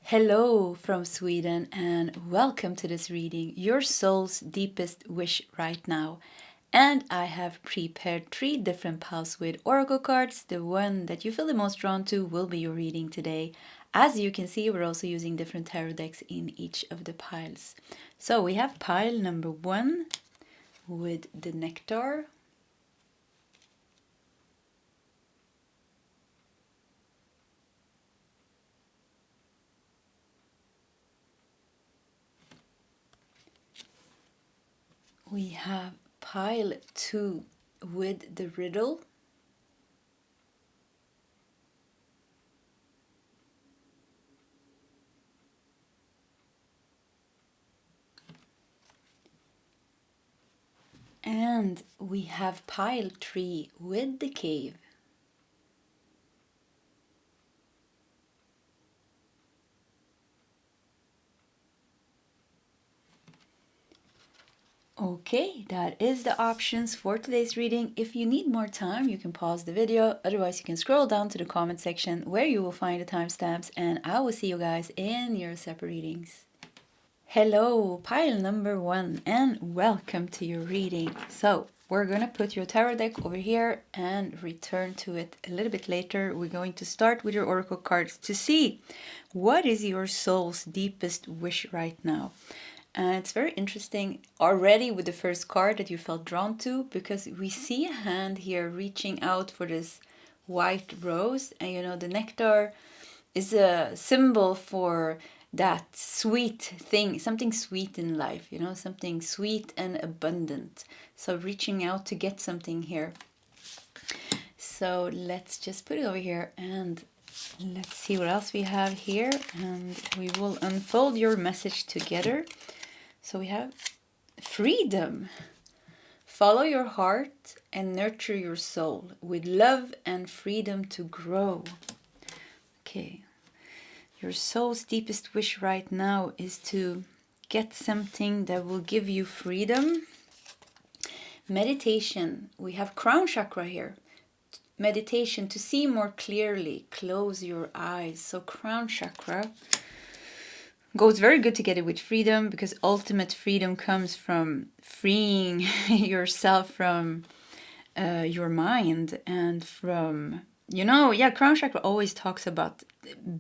Hello from Sweden and welcome to this reading, Your Soul's Deepest Wish Right Now. And I have prepared 3 different piles with oracle cards. The one that you feel the most drawn to will be your reading today. As you can see, we're also using different tarot decks in each of the piles. So we have pile number 1 with the Nectar. We have pile 2 with the Riddle. And we have pile 3 with the Cave. Okay, that is the options for today's reading. If you need more time, you can pause the video. Otherwise, you can scroll down to the comment section where you will find the timestamps, and I will see you guys in your separate readings. Hello, pile number 1, and welcome to your reading. So, we're going to put your tarot deck over here and return to it a little bit later. We're going to start with your oracle cards to see what is your soul's deepest wish right now. And it's very interesting already with the first card that you felt drawn to, because we see a hand here reaching out for this white rose. And you know, the nectar is a symbol for that sweet thing, something sweet in life, you know, something sweet and abundant. So reaching out to get something here. So let's just put it over here and let's see what else we have here. And we will unfold your message together. So we have freedom. Follow your heart and nurture your soul with love and freedom to grow. Okay. Your soul's deepest wish right now is to get something that will give you freedom. Meditation. We have crown chakra here. Meditation to see more clearly. Close your eyes. So crown chakra goes very good together with freedom, because ultimate freedom comes from freeing yourself from your mind and from, you know, crown chakra always talks about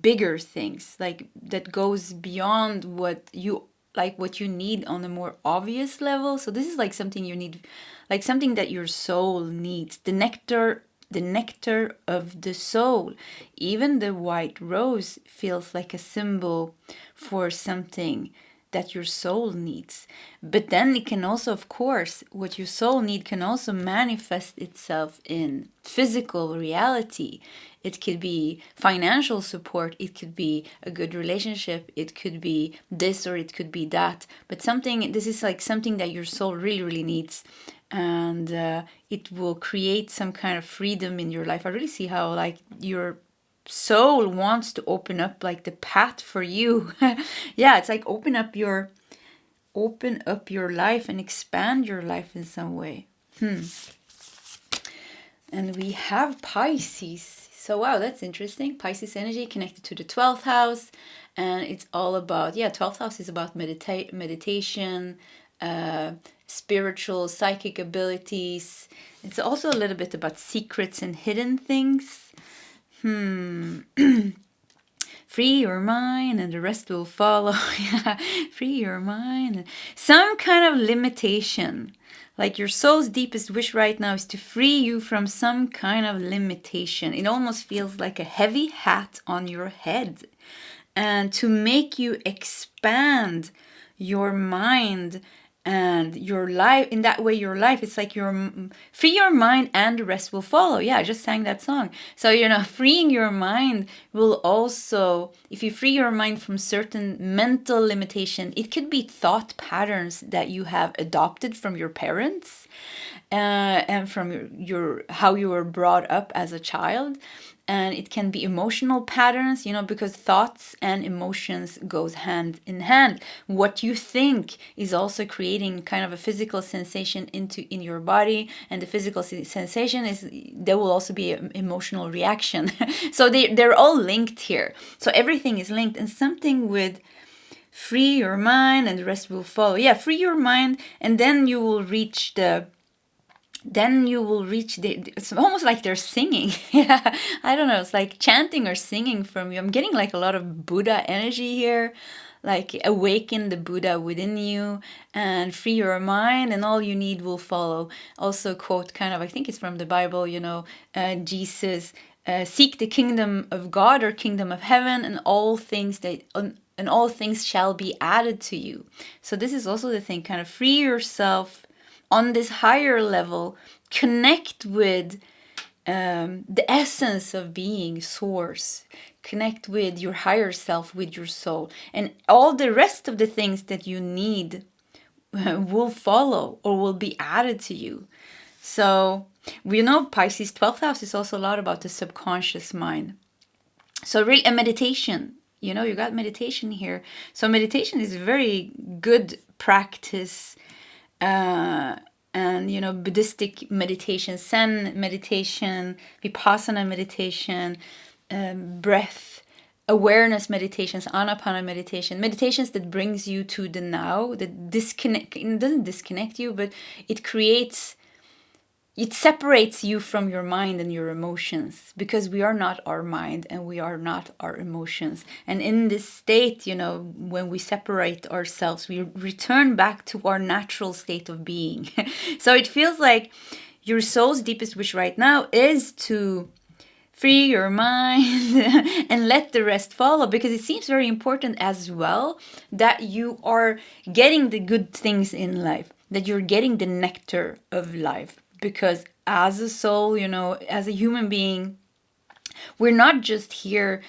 bigger things, like that goes beyond what you need on a more obvious level. So this is like something you need, like something that your soul needs. The nectar of the soul. Even the white rose feels like a symbol for something that your soul needs. But then it can also, of course, what your soul needs can also manifest itself in physical reality. It could be financial support, it could be a good relationship, it could be this or it could be that. But this is like something that your soul really, really needs. And it will create some kind of freedom in your life. I really see how like your soul wants to open up like the path for you. Yeah, it's like open up your life and expand your life in some way. And we have Pisces. So wow, that's interesting. Pisces energy connected to the 12th house, and it's all about 12th house is about meditation, spiritual, psychic abilities. It's also a little bit about secrets and hidden things. Free your mind and the rest will follow. Free your mind. Some kind of limitation. Like your soul's deepest wish right now is to free you from some kind of limitation. It almost feels like a heavy hat on your head. And to make you expand your mind and your life. In that way, your life, it's like free your mind and the rest will follow. Yeah, I just sang that song. So, you know, freeing your mind will also, if you free your mind from certain mental limitation, it could be thought patterns that you have adopted from your parents and from your how you were brought up as a child. and it can be emotional patterns, because thoughts and emotions goes hand in hand. What you think is also creating kind of a physical sensation in your body, and the physical sensation there will also be an emotional reaction. So they're all linked here. So everything is linked, and something with free your mind and the rest will follow. Yeah, free your mind, and then you will reach it's almost like they're singing. Yeah, I don't know, it's like chanting or singing from you. I'm getting like a lot of Buddha energy here, like awaken the Buddha within you and free your mind, and all you need will follow. Also quote kind of, I think it's from the Bible, Jesus, seek the kingdom of God or kingdom of heaven, and all things shall be added to you. So this is also the thing, kind of free yourself on this higher level, connect with the essence of being, source, connect with your higher self, with your soul, and all the rest of the things that you need will follow or will be added to you. So we know Pisces 12th house is also a lot about the subconscious mind. So really a meditation, you got meditation here. So meditation is a very good practice, and Buddhistic meditation, Zen meditation, Vipassana meditation, breath awareness meditations, Anapana meditation, meditations that brings you to the now, that it doesn't disconnect you, but it separates you from your mind and your emotions, because we are not our mind and we are not our emotions. And in this state, when we separate ourselves, we return back to our natural state of being. So it feels like your soul's deepest wish right now is to free your mind and let the rest follow, because it seems very important as well that you are getting the good things in life, that you're getting the nectar of life. Because as a soul, as a human being, we're not just here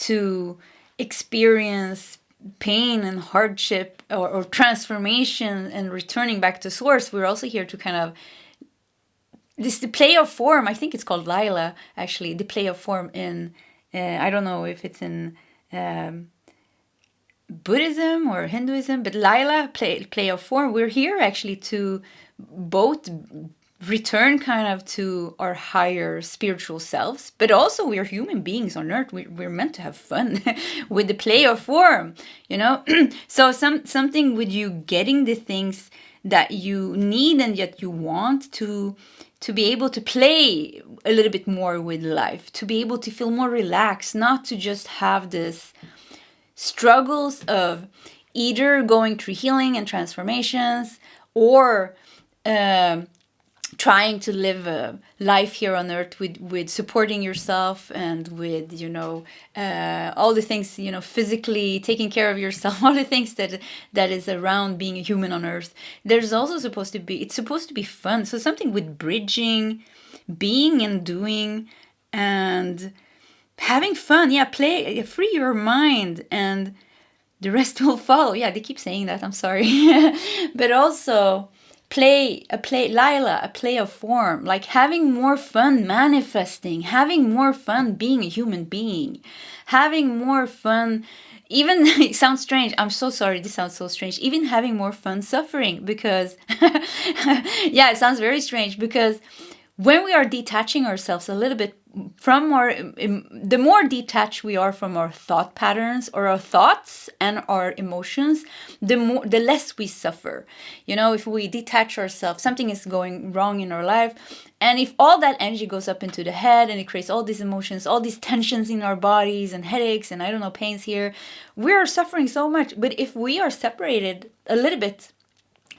to experience pain and hardship or transformation and returning back to source. We're also here to kind of the play of form. I think it's called Lila, actually, the play of form in I don't know if it's in Buddhism or Hinduism, but Lila, play of form. We're here actually to both return kind of to our higher spiritual selves, but also we are human beings on earth. We're meant to have fun with the play of form, So something with you getting the things that you need and yet you want to be able to play a little bit more with life, to be able to feel more relaxed, not to just have this struggles of either going through healing and transformations or trying to live a life here on earth with supporting yourself and with all the things, physically taking care of yourself, all the things that is around being a human on earth. There's also supposed to be fun. So something with bridging, being and doing, and having fun. Yeah, play, free your mind, and the rest will follow. Yeah, they keep saying that, I'm sorry. But also Lila, a play of form, like having more fun manifesting, having more fun being a human being, having more fun, even, it sounds strange, I'm so sorry, this sounds so strange, even having more fun suffering, because, yeah, it sounds very strange, because when we are detaching ourselves a little bit from the more detached we are from our thought patterns or our thoughts and our emotions, the less we suffer. If we detach ourselves, something is going wrong in our life, and if all that energy goes up into the head and it creates all these emotions, all these tensions in our bodies and headaches and I don't know, pains here, we are suffering so much. But if we are separated a little bit,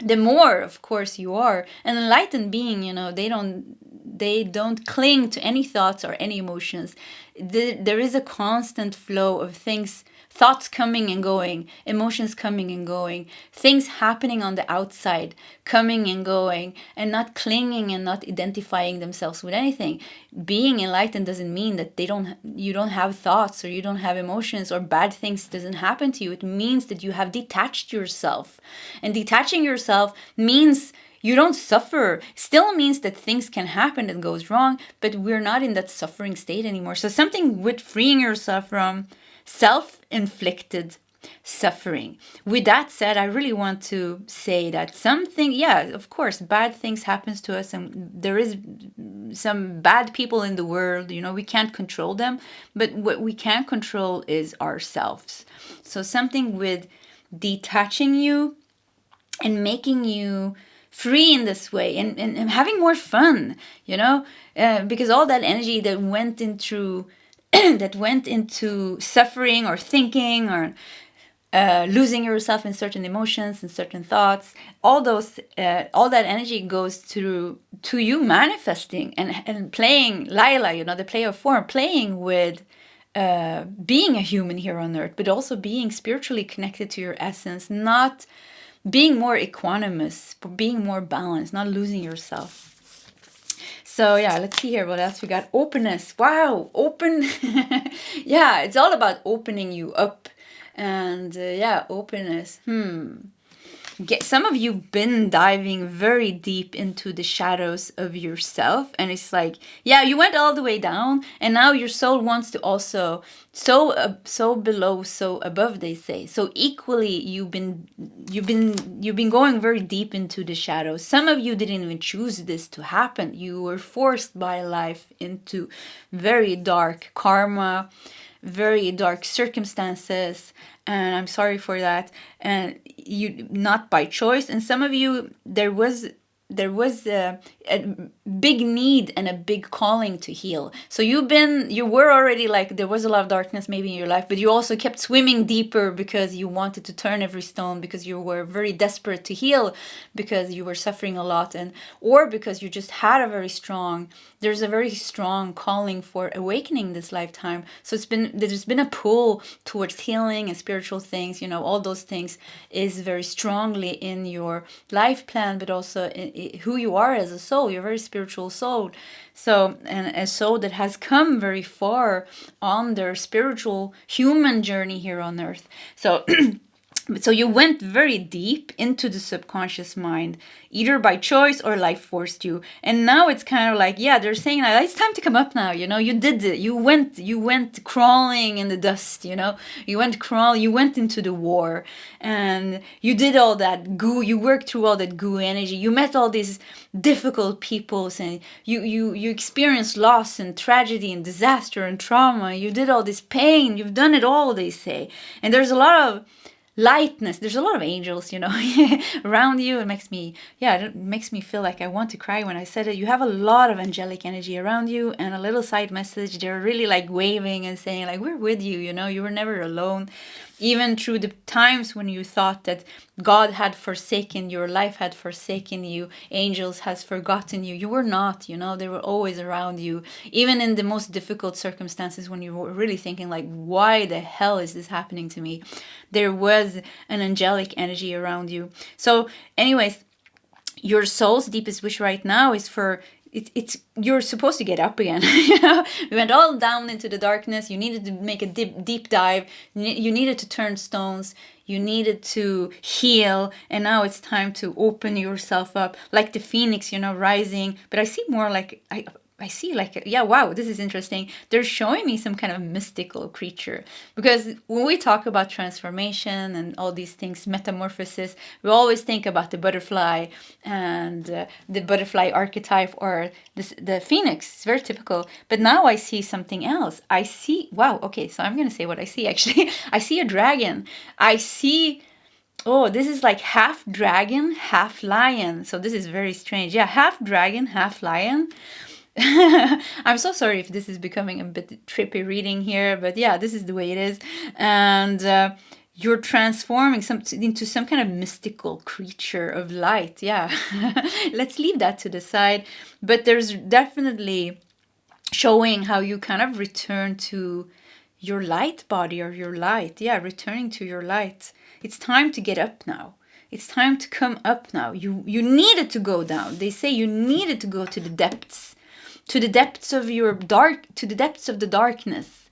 the more, of course, you are. An enlightened being, they don't cling to any thoughts or any emotions. There is a constant flow of things, thoughts coming and going, emotions coming and going, things happening on the outside, coming and going, and not clinging and not identifying themselves with anything. Being enlightened doesn't mean that you don't have thoughts or you don't have emotions or bad things doesn't happen to you. It means that you have detached yourself. And detaching yourself means you don't suffer. Still means that things can happen that goes wrong, but we're not in that suffering state anymore. So something with freeing yourself from self-inflicted suffering. With that said, I really want to say that something, yeah, of course, bad things happens to us, and there is some bad people in the world, you know, we can't control them, but what we can control is ourselves. So something with detaching you and making you free in this way, and having more fun, you know, because all that energy that went into that went into suffering or thinking or losing yourself in certain emotions and certain thoughts, all that energy goes to you manifesting and playing Lila, you know, the play of form, playing with being a human here on earth, but also being spiritually connected to your essence, not being more equanimous, but being more balanced, not losing yourself. So yeah, let's see here what else we got. Openness. Wow, open. Yeah, it's all about opening you up. And yeah, openness. Some of you been diving very deep into the shadows of yourself, and it's like, yeah, you went all the way down, and now your soul wants to also so below, so above, they say. So equally, you've been going very deep into the shadows. Some of you didn't even choose this to happen. You were forced by life into very dark karma, very dark circumstances, and I'm sorry for that. And you, not by choice. And some of you, there was a big need and a big calling to heal. So you were already like, there was a lot of darkness maybe in your life, but you also kept swimming deeper because you wanted to turn every stone, because you were very desperate to heal, because you were suffering a lot, or because you just had there's a very strong calling for awakening this lifetime. So there's been a pull towards healing and spiritual things, you know, all those things is very strongly in your life plan, but also in who you are as a soul. You're a very spiritual soul. So, and a soul that has come very far on their spiritual human journey here on earth. So so you went very deep into the subconscious mind, either by choice or life forced you. And now it's kind of like, yeah, they're saying that it's time to come up now. You know, you did it. You went crawling in the dust, you know, you went into the war, and you did all that goo. You worked through all that goo energy. You met all these difficult peoples, and you experienced loss and tragedy and disaster and trauma. You did all this pain. You've done it all, they say. And there's a lot of lightness, there's a lot of angels, you know, around you. It makes me feel like I want to cry when I said it. You have a lot of angelic energy around you, and a little side message, they're really like waving and saying like, we're with you, you know, you were never alone. Even through the times when you thought that God had forsaken your life, had forsaken you, angels has forgotten you, you were not, you know, they were always around you. Even in the most difficult circumstances, when you were really thinking like, why the hell is this happening to me? There was an angelic energy around you. So anyways, your soul's deepest wish right now is for you're supposed to get up again. You know, we went all down into the darkness. You needed to make a deep dive. You needed to turn stones. You needed to heal, and now it's time to open yourself up, like the phoenix, you know, rising. But I see more like I see like, yeah, wow, this is interesting. They're showing me some kind of mystical creature, because when we talk about transformation and all these things, metamorphosis, we always think about the butterfly and the butterfly archetype, or the phoenix. It's very typical. But now I see something else. I see, wow, okay, so I'm going to say what I see actually. I see a dragon. I see, oh, this is like half dragon, half lion. So this is very strange. Yeah, half dragon, half lion. I'm so sorry if this is becoming a bit trippy reading here, but yeah, this is the way it is. And you're transforming into some kind of mystical creature of light. Yeah, let's leave that to the side. But there's definitely showing how you kind of return to your light body, or your light. Yeah, returning to your light. It's time to get up now. It's time to come up now. You needed to go down. They say you needed to go to the depths. To the depths of your to the depths of the darkness,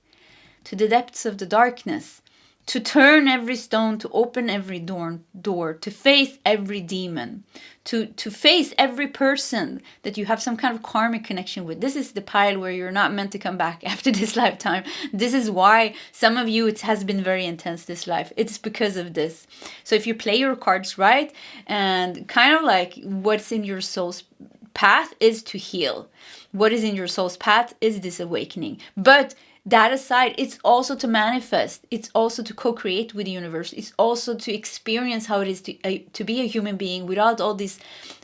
to the depths of the darkness, to turn every stone, to open every door, to face every demon, to face every person that you have some kind of karmic connection with. This is the pile where you're not meant to come back after this lifetime. This is why some of you, it has been very intense this life. It's because of this. So if you play your cards right, and kind of like what's in your soul's path is to heal. What is in your soul's path is this awakening. But that aside, it's also to manifest. It's also to co-create with the universe. It's also to experience how it is to be a human being without all these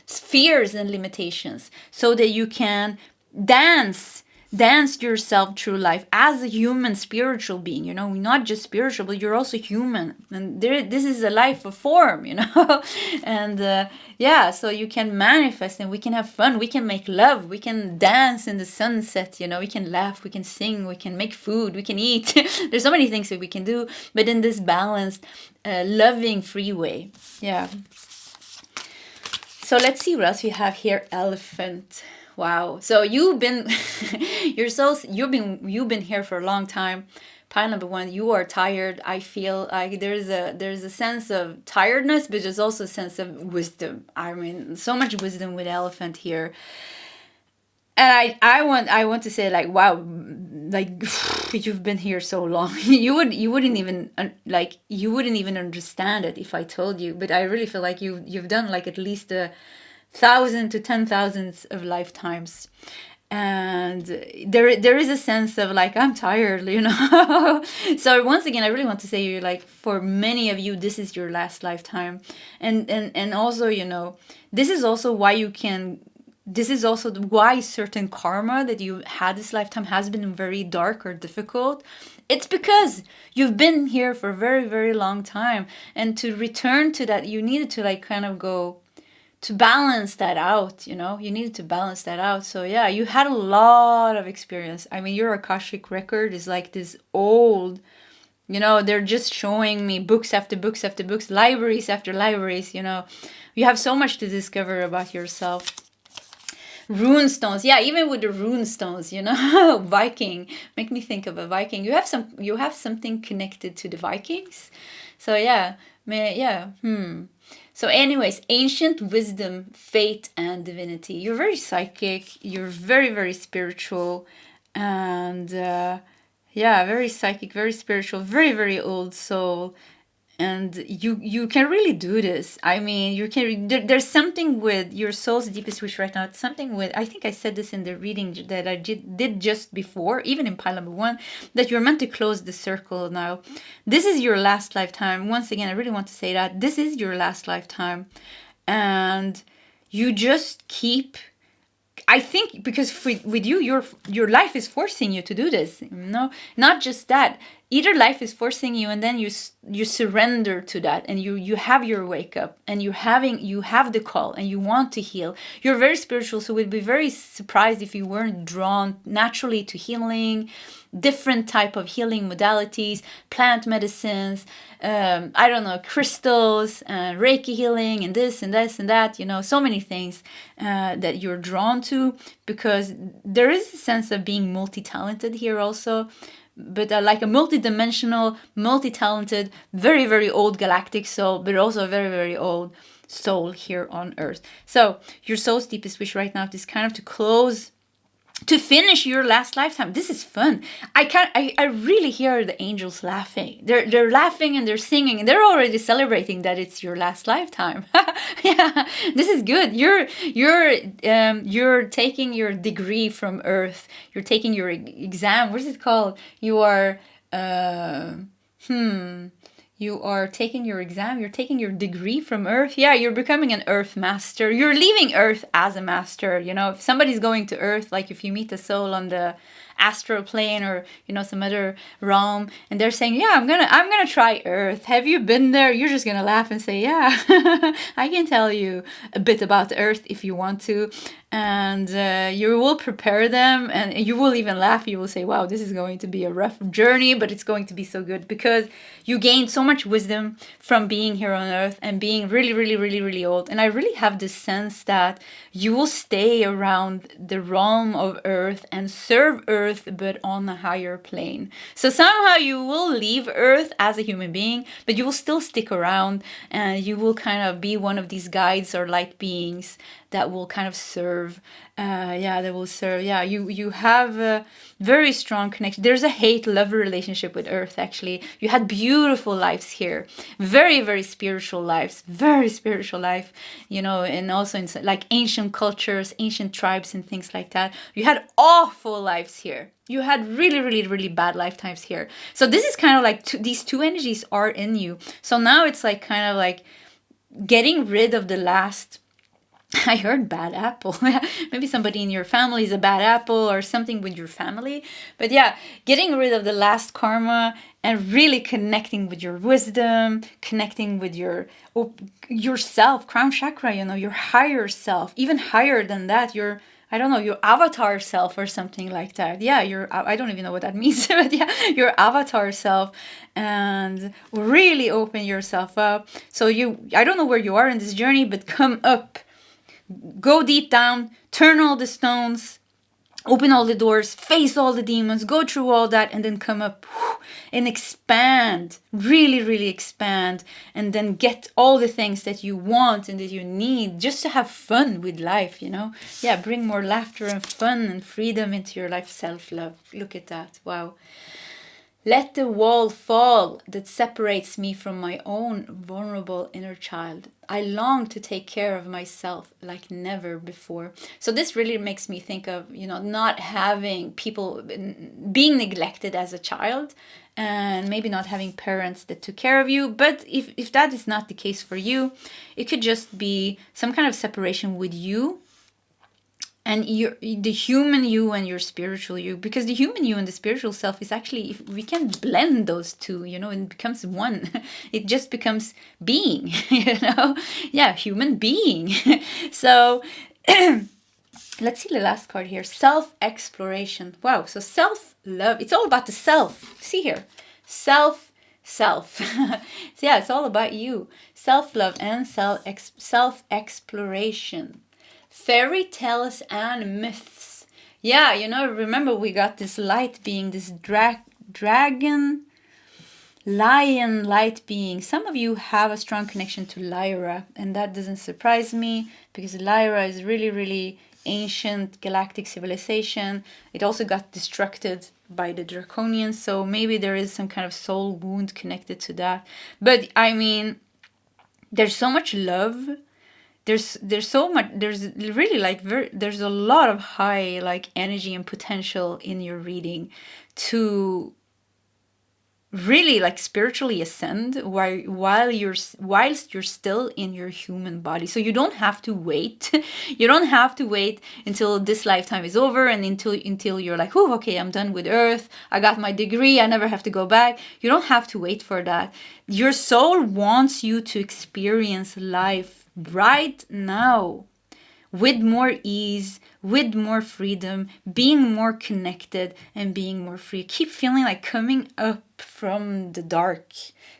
fears and limitations, so that you can dance yourself through life as a human spiritual being. You know, not just spiritual, but you're also human, and this is a life of form, you know. And yeah, so you can manifest, and we can have fun, we can make love, we can dance in the sunset, you know, we can laugh, we can sing, we can make food, we can eat. There's so many things that we can do, but in this balanced loving free way. Yeah. So let's see what else we have here. Elephant. Wow. So you've been you've been here for a long time. Pile number one, you are tired. I feel like there's a sense of tiredness, but there's also a sense of wisdom. I mean, so much wisdom with elephant here. And I want to say, like, wow, like you've been here so long. you wouldn't even understand it if I told you. But I really feel like you've done like at least 1,000 to 10,000 of lifetimes, and there is a sense of like, I'm tired, you know. So once again, I really want to say, you're like, for many of you, this is your last lifetime, and also, you know, this is also why certain karma that you had this lifetime has been very dark or difficult. It's because you've been here for a very, very long time, and to return to that, you needed to like kind of go to balance that out, you know. You needed to balance that out. So yeah, you had a lot of experience. I mean, your Akashic record is like this old, you know, they're just showing me books after books after books, libraries after libraries, you know. You have so much to discover about yourself. Rune stones, yeah, even with the rune stones, you know. Viking, make me think of a Viking. You have something connected to the Vikings. So yeah, So anyways, ancient wisdom, fate, and divinity. You're very psychic. You're very, very spiritual. And yeah, very psychic, very spiritual, very, very old soul. And you can really do this. I mean, there's something with your soul's deepest wish right now. It's something with, I think I said this in the reading that I did just before, even in pile number one, that you're meant to close the circle now. This is your last lifetime. Once again, I really want to say that this is your last lifetime, and you just keep, I think, because with you, your life is forcing you to do this. No, not just that. Either life is forcing you, and then you surrender to that, and you have your wake up, and you have the call, and you want to heal. You're very spiritual, so we'd be very surprised if you weren't drawn naturally to healing, different type of healing modalities, plant medicines, I don't know, crystals, Reiki healing, and this and this and that, you know, so many things that you're drawn to, because there is a sense of being multi-talented here also. But like a multi-dimensional, multi-talented, very, very old galactic soul, but also a very, very old soul here on Earth. So your soul's deepest wish right now is kind of to finish your last lifetime. This is fun. I really hear the angels laughing. They're laughing and they're singing, and they're already celebrating that it's your last lifetime. Yeah, this is good. You're taking your degree from Earth. You're taking your exam. What is it called? You are You are taking your exam, you're taking your degree from Earth. Yeah, you're becoming an Earth master. You're leaving Earth as a master. You know, if somebody's going to Earth, like if you meet a soul on the astral plane or, you know, some other realm, and they're saying, yeah, I'm gonna try Earth. Have you been there? You're just gonna laugh and say, yeah, I can tell you a bit about Earth if you want to. And you will prepare them, and you will even laugh. You will say, wow, this is going to be a rough journey, but it's going to be so good, because you gained so much wisdom from being here on Earth and being really, really, really, really old. And I really have this sense that you will stay around the realm of Earth and serve Earth Earth, but on a higher plane. So somehow you will leave Earth as a human being, but you will still stick around, and you will kind of be one of these guides or light beings that will kind of serve. They will serve. Yeah, you have a very strong connection. There's a hate-love relationship with Earth, actually. You had beautiful lives here. Very, very spiritual lives. Very spiritual life, you know, and also in like ancient cultures, ancient tribes and things like that. You had awful lives here. You had really, really, really bad lifetimes here. So this is kind of like these two energies are in you. So now it's like kind of like getting rid of the last... I heard bad apple. Maybe somebody in your family is a bad apple or something with your family. But yeah, getting rid of the last karma and really connecting with your wisdom, connecting with yourself, crown chakra, you know, your higher self, even higher than that, your avatar self or something like that. Yeah, I don't even know what that means, but yeah, your avatar self, and really open yourself up. So I don't know where you are in this journey, but come up. Go deep down, turn all the stones, open all the doors, face all the demons, go through all that, and then come up and expand, really, really expand, and then get all the things that you want and that you need just to have fun with life, you know? Yeah, bring more laughter and fun and freedom into your life, self-love. Look at that. Wow. Let the wall fall that separates me from my own vulnerable inner child. I long to take care of myself like never before. So this really makes me think of, you know, not having people, being neglected as a child, and maybe not having parents that took care of you. But if that is not the case for you, it could just be some kind of separation with you and the human you and your spiritual you, because the human you and the spiritual self is actually, if we can blend those two, you know, it becomes one. It just becomes being, you know? Yeah, human being. So let's see the last card here. Self-exploration. Wow, so self-love. It's all about the self. See here. Self. So yeah, it's all about you. Self-love and self-exploration. Fairy tales and myths. Yeah, you know, remember we got this light being, this dragon, lion light being. Some of you have a strong connection to Lyra, and that doesn't surprise me because Lyra is really, really ancient galactic civilization. It also got destructed by the Draconians, so maybe there is some kind of soul wound connected to that. But I mean, there's so much love. There's so much, there's really like there's a lot of high like energy and potential in your reading to really like spiritually ascend whilst you're still in your human body. So you don't have to wait. You don't have to wait until this lifetime is over and until you're like, oh, okay, I'm done with Earth. I got my degree. I never have to go back. You don't have to wait for that. Your soul wants you to experience life right now with more ease, with more freedom, being more connected and being more free. Keep feeling like coming up from the dark,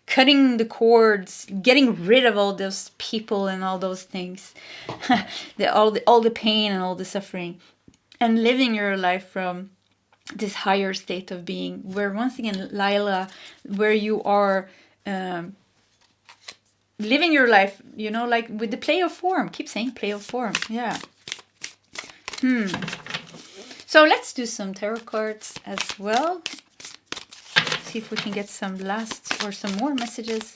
cutting the cords, getting rid of all those people and all those things, all the pain and all the suffering, and living your life from this higher state of being, where once again, Lila, where you are living your life, you know, like with the play of form. Keep saying play of form. Yeah. So let's do some tarot cards as well. See if we can get some last or some more messages.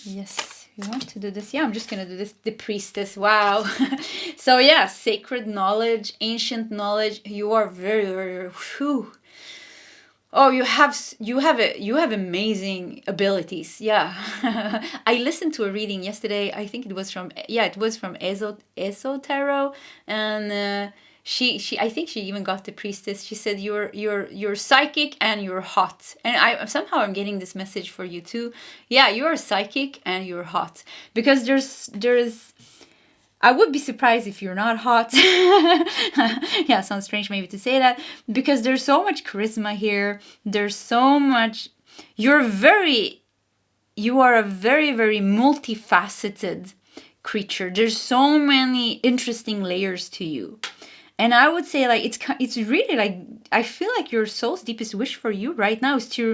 Yes, we want to do this. Yeah, I'm just going to do this. The priestess. Wow. So yeah, sacred knowledge, ancient knowledge. You are very, very, whew. Oh, you have amazing abilities. Yeah. I listened to a reading yesterday. I think it was from Eso Tarot, and she I think she even got the priestess. She said you're psychic and you're hot. And I'm getting this message for you too. Yeah, you're psychic and you're hot, because there's I would be surprised if you're not hot. Yeah, sounds strange maybe to say that, because there's so much charisma here. There's so much. You are a very, very multifaceted creature. There's so many interesting layers to you. And I would say like it's really like, I feel like your soul's deepest wish for you right now is to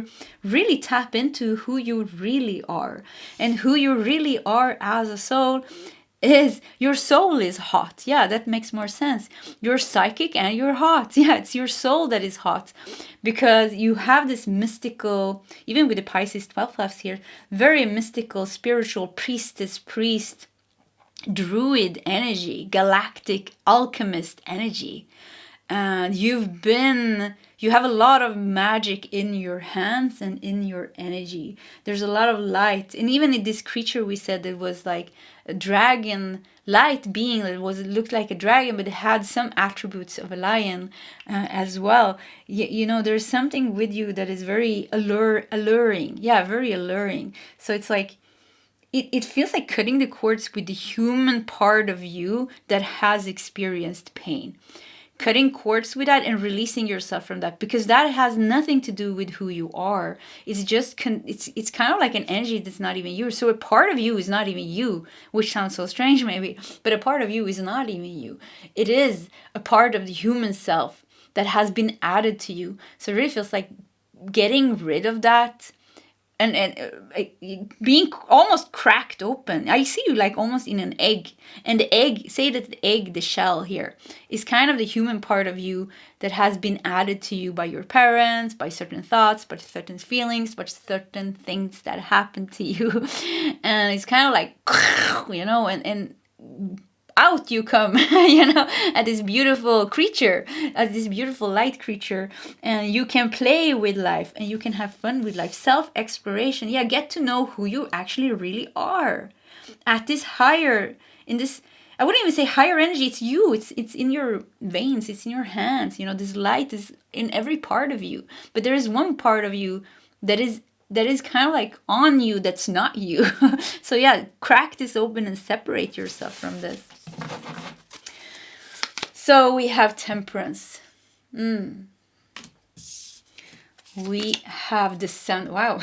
really tap into who you really are. And who you really are as a soul is, your soul is hot. Yeah, that makes more sense. You're psychic and you're hot. Yeah, it's your soul that is hot, because you have this mystical, even with the Pisces 12 flaps here, very mystical, spiritual priest, druid energy, galactic alchemist energy. And you have a lot of magic in your hands and in your energy. There's a lot of light. And even in this creature we said, it was like a dragon light being, it looked like a dragon, but it had some attributes of a lion as well. You know, there's something with you that is very alluring. Yeah, very alluring. So it's like, it feels like cutting the cords with the human part of you that has experienced pain. Cutting cords with that and releasing yourself from that, because that has nothing to do with who you are. It's just it's kind of like an energy that's not even you. So a part of you is not even you, which sounds so strange maybe, but a part of you is not even you. It is a part of the human self that has been added to you. So it really feels like getting rid of that and being almost cracked open. I see you like almost in an egg. And the egg, say that the egg, the shell here, is kind of the human part of you that has been added to you by your parents, by certain thoughts, by certain feelings, by certain things that happened to you. And it's kind of like, you know, and out you come, you know, at this beautiful creature, as this beautiful light creature, and you can play with life and you can have fun with life. Self-exploration. Yeah, get to know who you actually really are at this higher, in this, I wouldn't even say higher energy. It's you. It's in your veins. It's in your hands. You know, this light is in every part of you. But there is one part of you that is kind of like on you that's not you. So yeah, crack this open and separate yourself from this. So we have Temperance. We have the Sun. Wow.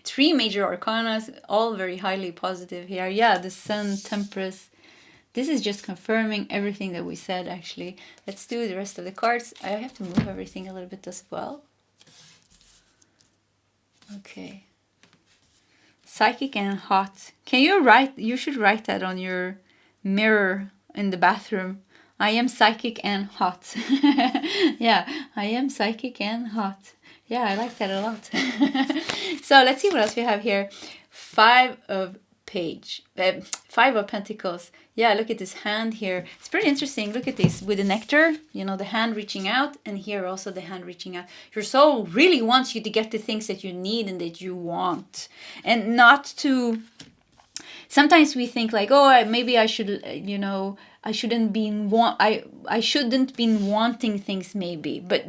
3 major arcana, all very highly positive here. Yeah, the Sun, Temperance. This is just confirming everything that we said, actually. Let's do the rest of the cards. I have to move everything a little bit as well. Okay. Psychic and hot. Can you write? You should write that on your mirror in the bathroom. I am psychic and hot. Yeah, I am psychic and hot. Yeah, I like that a lot. So let's see what else we have here. 5 of Pentacles. Yeah, look at this hand here. It's pretty interesting. Look at this with the Nectar, you know, the hand reaching out, and here also the hand reaching out. Your soul really wants you to get the things that you need and that you want, and not to. Sometimes we think like, oh, maybe I should, you know, I shouldn't be wanting things maybe, but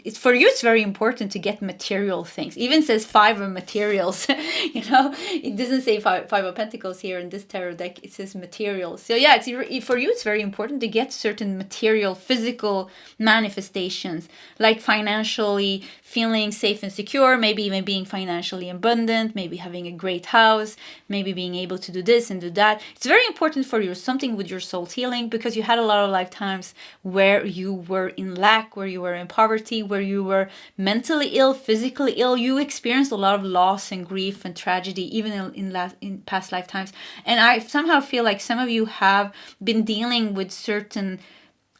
it's for you. It's very important to get material things. Even says 5 of materials. You know, it doesn't say five of Pentacles here in this tarot deck. It says materials. So yeah, it's for you. It's very important to get certain material, physical manifestations, like financially feeling safe and secure, maybe even being financially abundant, maybe having a great house, maybe being able to do this and do that. It's very important for you, something with your soul's healing, because you had a lot of lifetimes where you were in lack, where you were in poverty, where you were mentally ill, physically ill. You experienced a lot of loss and grief and tragedy, even in past lifetimes. And I somehow feel like some of you have been dealing with certain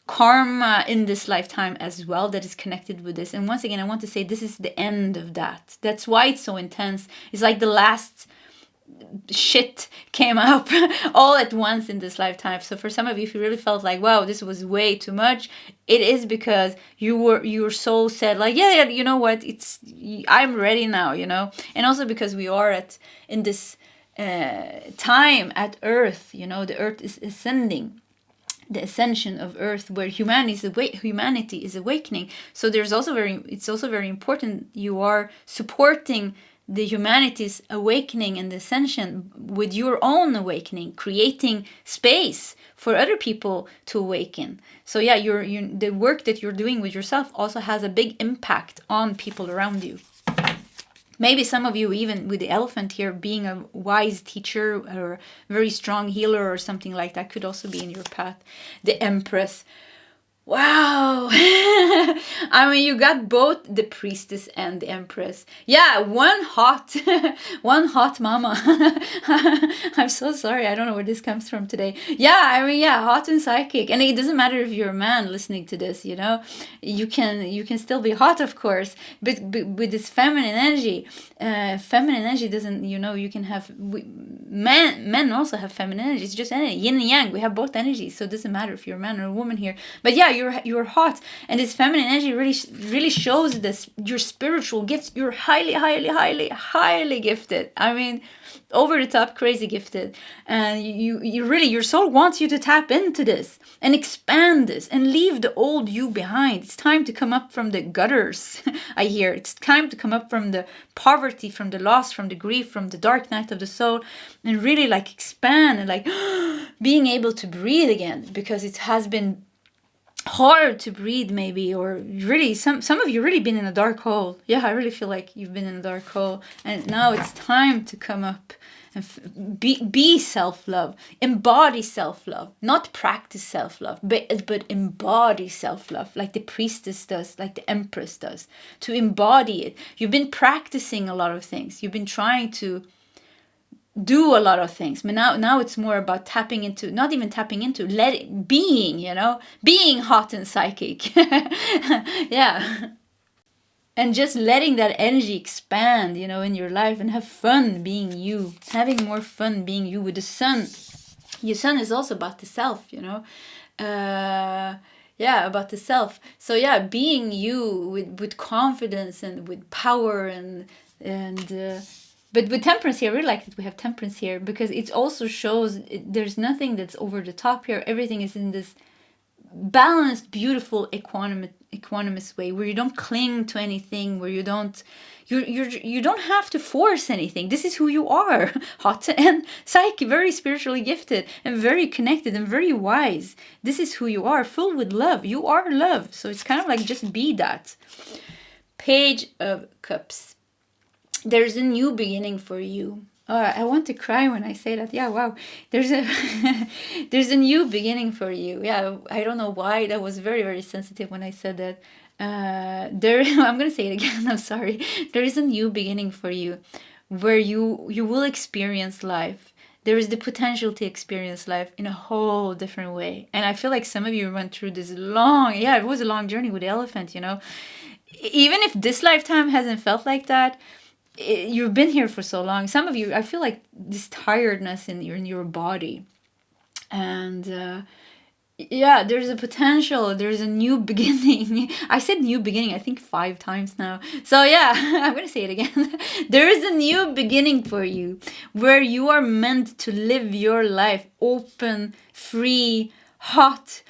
karma in this lifetime as well that is connected with this. And once again, I want to say this is the end of that. That's why it's so intense. It's like the last shit came up all at once in this lifetime. So for some of you, if you really felt like, wow, this was way too much, it is because your soul said like, yeah, you know what, I'm ready now, you know. And also because we are in this time at Earth, you know, the Earth is ascending. The ascension of Earth, where humanity is awakening. So it's also very important you are supporting the humanity's awakening and the ascension with your own awakening, creating space for other people to awaken. So yeah, the work that you're doing with yourself also has a big impact on people around you. Maybe some of you, even with the elephant here, being a wise teacher or very strong healer or something like that, could also be in your path. The Empress. Wow. I mean, you got both the priestess and the empress. Yeah, one hot, one hot mama. I'm so sorry. I don't know where this comes from today. Yeah, I mean, yeah, hot and psychic. And it doesn't matter if you're a man listening to this, you know, you can still be hot, of course, but with this feminine energy. Feminine energy doesn't, you know, you can have, men also have feminine energy. It's just energy, yin and yang. We have both energies, so it doesn't matter if you're a man or a woman here. But yeah, you're hot, and this feminine energy really shows this your spiritual gifts. You're highly gifted. I mean, over the top crazy gifted, and you really, your soul wants you to tap into this and expand this and leave the old you behind. It's time to come up from the gutters. I hear it's time to come up from the poverty, from the loss, from the grief, from the dark night of the soul, and really like expand and like being able to breathe again, because it has been hard to breathe maybe, or really some of you really been in a dark hole. Yeah, I really feel like you've been in a dark hole, and now it's time to come up and be self-love, embody self-love, not practice self-love, but embody self-love, like the priestess does, like the empress does, to embody it. You've been practicing a lot of things, you've been trying to do a lot of things, but now it's more about tapping into, not even tapping into, being, you know, being hot and psychic. Yeah, and just letting that energy expand, you know, in your life, and have fun being you, having more fun being you with the sun. Your sun is also about the self, you know. Yeah, about the self. So yeah, being you with confidence and with power and but with temperance here, I really like that we have temperance here, because it also shows there's nothing that's over the top here. Everything is in this balanced, beautiful, equanimous way, where you don't cling to anything, where you don't have to force anything. This is who you are. Hot and psychic, very spiritually gifted and very connected and very wise. This is who you are, full with love. You are love. So it's kind of like, just be that. Page of Cups. There's a new beginning for you. I want to cry when I say that. Yeah, wow. There's a new beginning for you. Yeah, I don't know why. That was very, very sensitive when I said that. I'm gonna say it again. I'm sorry. There is a new beginning for you, where you will experience life. There is the potential to experience life in a whole different way. And I feel like some of you went through this long. Yeah, it was a long journey with the elephant. You know, even if this lifetime hasn't felt like that, you've been here for so long. Some of you, I feel like this tiredness in your body, and yeah, there's a potential, there's a new beginning. I said new beginning, I think 5 times now. So yeah, I'm gonna say it again. There is a new beginning for you, where you are meant to live your life open, free, hot.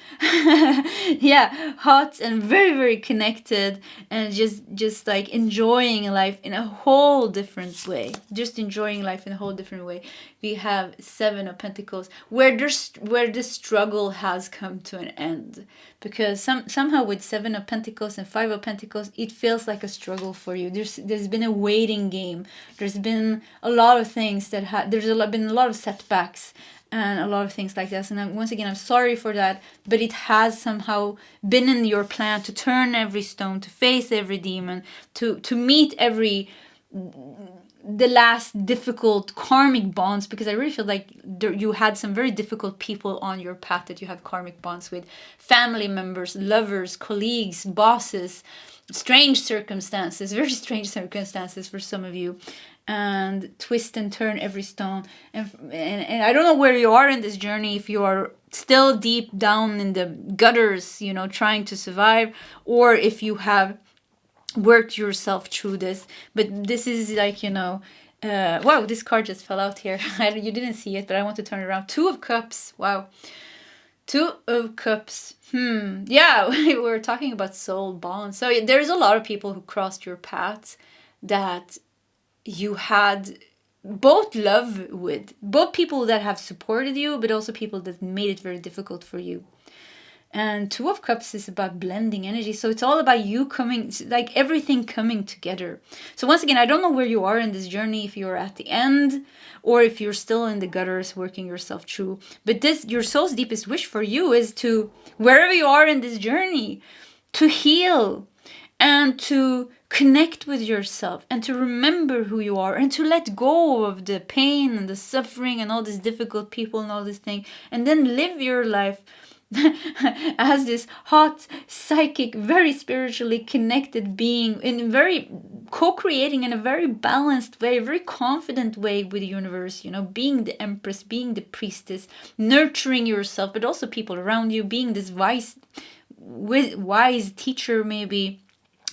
Yeah, hot and very, very connected, and just like enjoying life in a whole different way. Just enjoying life in a whole different way. We have 7 of Pentacles, where the struggle has come to an end, because somehow with 7 of Pentacles and 5 of Pentacles, it feels like a struggle for you. There's been a waiting game. There's been a lot of things that been a lot of setbacks and a lot of things like this. And once again, I'm sorry for that, but it has somehow been in your plan to turn every stone, to face every demon, to meet the last difficult karmic bonds, because I really feel like you had some very difficult people on your path that you have karmic bonds with. Family members, lovers, colleagues, bosses, strange circumstances, very strange circumstances for some of you. And twist and turn every stone, and I don't know where you are in this journey, if you are still deep down in the gutters, you know, trying to survive, or if you have worked yourself through this. But this is like, you know, wow, this card just fell out here. You didn't see it, but I want to turn it around. 2 of Cups. Wow, 2 of Cups. Yeah, we were talking about soul bonds. So there's a lot of people who crossed your path that you had both love with, both people that have supported you, but also people that made it very difficult for you. And Two of Cups is about blending energy. So it's all about you coming, like everything coming together. So once again, I don't know where you are in this journey, if you're at the end or if you're still in the gutters working yourself through. But this, your soul's deepest wish for you is to, wherever you are in this journey, to heal and to connect with yourself and to remember who you are and to let go of the pain and the suffering and all these difficult people and all this thing, and then live your life as this hot, psychic, very spiritually connected being, in very co-creating in a very balanced way, a very confident way with the universe, you know, being the empress, being the priestess, nurturing yourself, but also people around you, being this wise teacher, maybe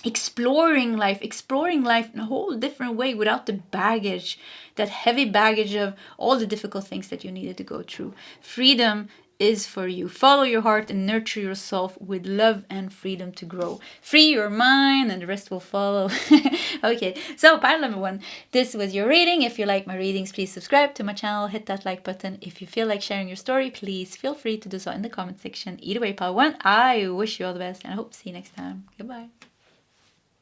exploring life in a whole different way without the baggage, that heavy baggage of all the difficult things that you needed to go through. Freedom is for you. Follow your heart and nurture yourself with love and freedom to grow. Free your mind and the rest will follow. Okay, so pile number 1. This was your reading. If you like my readings, please subscribe to my channel. Hit that like button. If you feel like sharing your story, please feel free to do so in the comment section. Either way, pile 1, I wish you all the best and I hope to see you next time. Goodbye.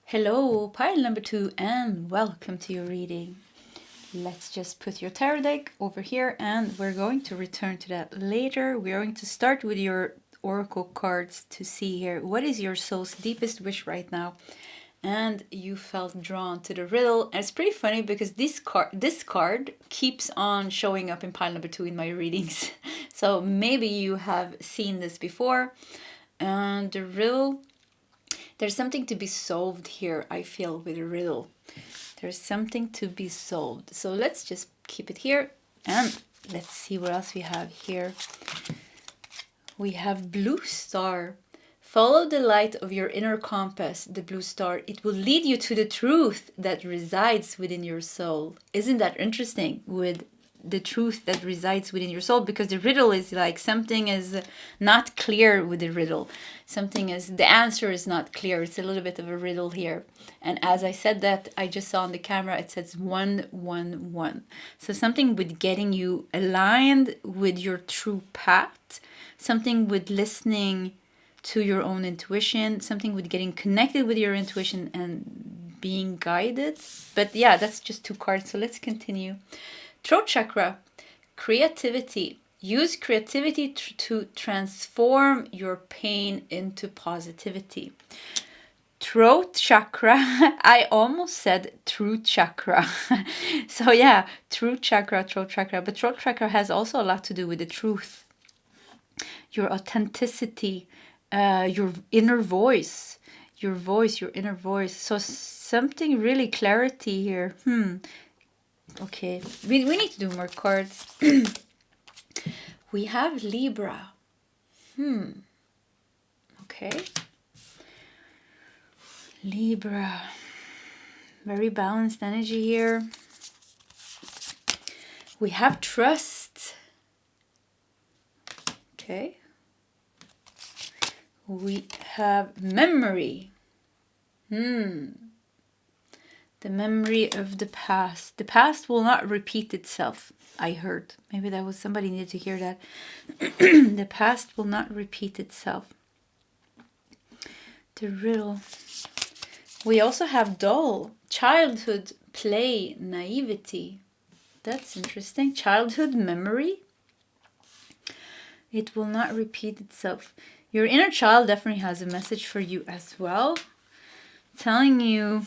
Hello, pile number 2, and welcome to your reading. Let's just put your tarot deck over here and we're going to return to that later. We're going to start with your oracle cards to see here. What is your soul's deepest wish right now? And you felt drawn to the riddle. And it's pretty funny because this card keeps on showing up in pile number 2 in my readings. So maybe you have seen this before. And the riddle, there's something to be solved here, I feel, with a riddle. There's something to be solved. So let's just keep it here. And let's see what else we have here. We have blue star. Follow the light of your inner compass, the blue star. It will lead you to the truth that resides within your soul. Isn't that interesting? With the truth that resides within your soul, because the riddle is like something is not clear with the riddle. Something is, the answer is not clear. It's a little bit of a riddle here. And as I said that, I just saw on the camera, it says 111. So something with getting you aligned with your true path, something with listening to your own intuition, something with getting connected with your intuition and being guided. But yeah, that's just 2 cards. So let's continue. Throat chakra, creativity. Use creativity to transform your pain into positivity. Throat chakra, I almost said truth chakra. So yeah, truth chakra, throat chakra. But throat chakra has also a lot to do with the truth. Your authenticity, your inner voice. Your inner voice. So something really clarity here. Okay, we need to do more cards. We have Libra. Okay. Libra. Very balanced energy here. We have trust. Okay. We have memory. The memory of the past. The past will not repeat itself, I heard. Maybe that was somebody needed to hear that. The past will not repeat itself. The riddle. We also have doll. Childhood, play, naivety. That's interesting. Childhood memory. It will not repeat itself. Your inner child definitely has a message for you as well. Telling you...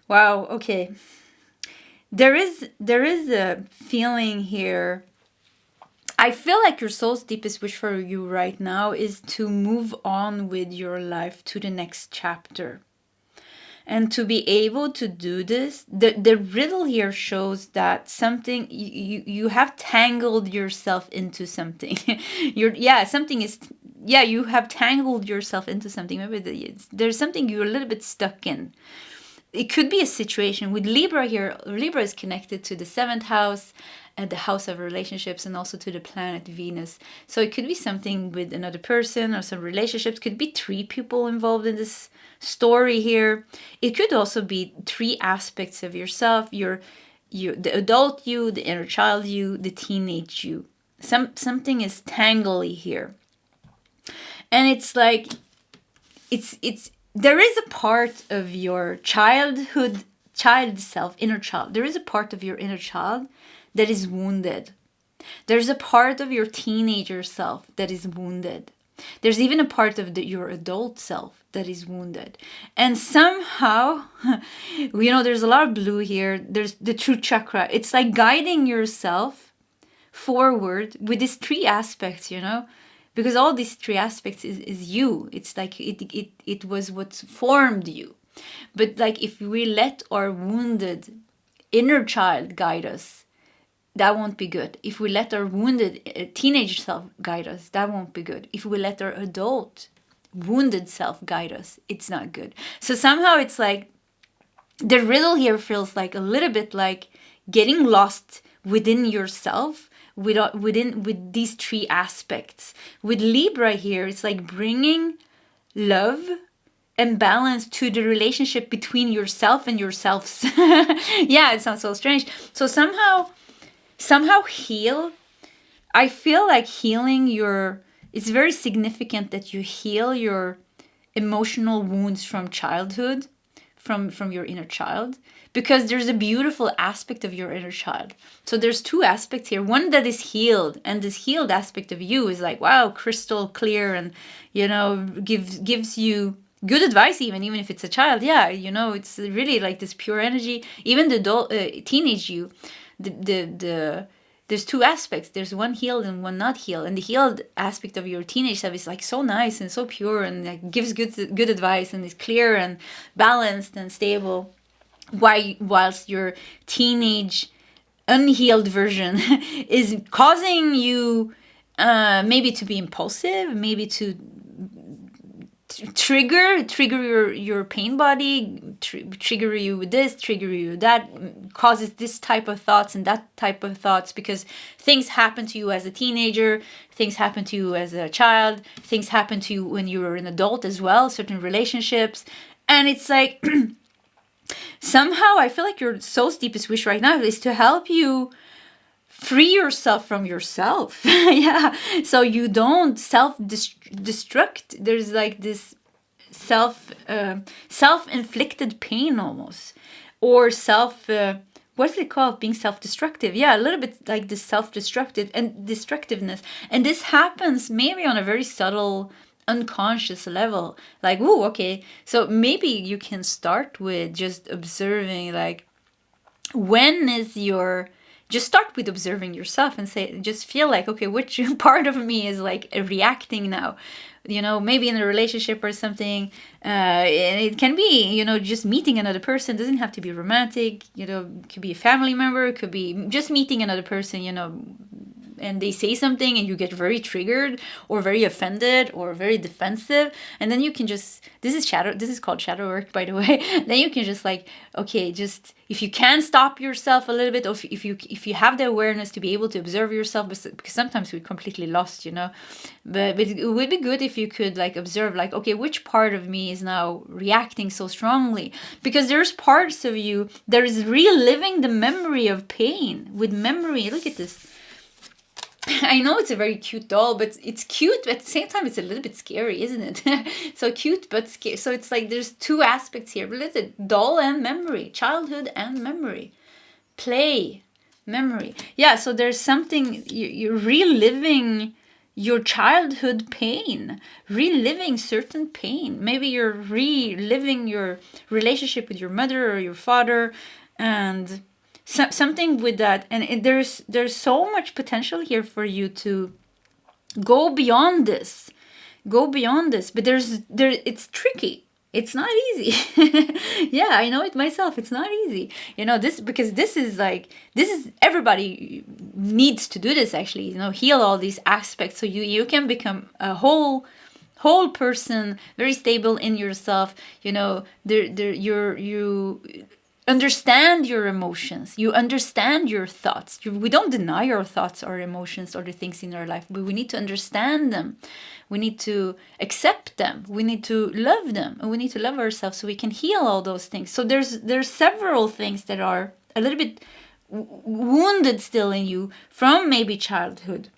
Wow, okay. There is a feeling here. I feel like your soul's deepest wish for you right now is to move on with your life to the next chapter. And to be able to do this, the riddle here shows that something, you have tangled yourself into something. You have tangled yourself into something. Maybe there's something you're a little bit stuck in. It could be a situation with Libra here. Libra is connected to the 7th house and the house of relationships and also to the planet Venus. So it could be something with another person or some relationships. Could be 3 people involved in this story here. It could also be 3 aspects of yourself. The adult you, the inner child you, the teenage you. something is tangly here. And it's like, there is a part of your child self, inner child. There is a part of your inner child that is wounded. There's a part of your teenager self that is wounded. There's even a part of your adult self that is wounded. And somehow, there's a lot of blue here. There's the true chakra. It's like guiding yourself forward with these 3 aspects, because all these 3 aspects is you. It's like it was what formed you. But like if we let our wounded inner child guide us, that won't be good. If we let our wounded teenage self guide us, that won't be good. If we let our adult wounded self guide us, it's not good. So somehow it's like the riddle here feels like a little bit like getting lost within yourself with these 3 aspects. With Libra here, it's like bringing love and balance to the relationship between yourself and yourselves. Yeah, it sounds so strange. So somehow heal. I feel like healing it's very significant that you heal your emotional wounds from childhood, from your inner child, because there's a beautiful aspect of your inner child. So there's 2 aspects here. One that is healed, and this healed aspect of you is like, wow, crystal clear, and gives you good advice, even if it's a child. Yeah, it's really like this pure energy. Even the adult, teenage you, there's 2 aspects. There's one healed and one not healed. And the healed aspect of your teenage self is like so nice and so pure, and like gives good advice, and is clear and balanced and stable. Whilst your teenage unhealed version is causing you maybe to be impulsive, maybe to trigger your pain body, trigger you with this, trigger you with that, causes this type of thoughts and that type of thoughts, because things happen to you as a teenager, things happen to you as a child, things happen to you when you were an adult as well, certain relationships. And it's like somehow I feel like your soul's deepest wish right now is to help you free yourself from yourself. Yeah, so you don't self-destruct. There's like this self-inflicted pain almost, or what's it called, being self-destructive. Yeah, a little bit like this self-destructive and destructiveness. And this happens maybe on a very subtle, unconscious level. Like, ooh, okay, so maybe you can start with just observing, like, just start with observing yourself and just feel like, okay, which part of me is like reacting now? Maybe in a relationship or something. And it can be, just meeting another person. It doesn't have to be romantic. It could be a family member. It could be just meeting another person, and they say something and you get very triggered or very offended or very defensive. And then you can this is called shadow work, by the way. Then you can just like, okay, just if you can stop yourself a little bit, or if you have the awareness to be able to observe yourself, because sometimes we're completely lost, but it would be good if you could like observe, like, okay, which part of me is now reacting so strongly? Because there's parts of you that is reliving the memory of pain with memory. Look at this. I know it's a very cute doll, but it's cute, but at the same time it's a little bit scary, isn't it? So cute but scary. So it's like there's 2 aspects here. Related: doll and memory, childhood and memory, play, memory. Yeah, so there's something, you're reliving your childhood pain, reliving certain pain. Maybe you're reliving your relationship with your mother or your father, and something with that. And there's so much potential here for you to go beyond this, but it's tricky. It's not easy. Yeah, I know it myself. It's not easy. Because this is everybody needs to do this, actually, heal all these aspects so you can become a whole person, very stable in yourself. You understand your emotions, you understand your thoughts. We don't deny our thoughts or emotions or the things in our life, but we need to understand them. We need to accept them. We need to love them, and we need to love ourselves so we can heal all those things. So there's several things that are a little bit wounded still in you from maybe childhood.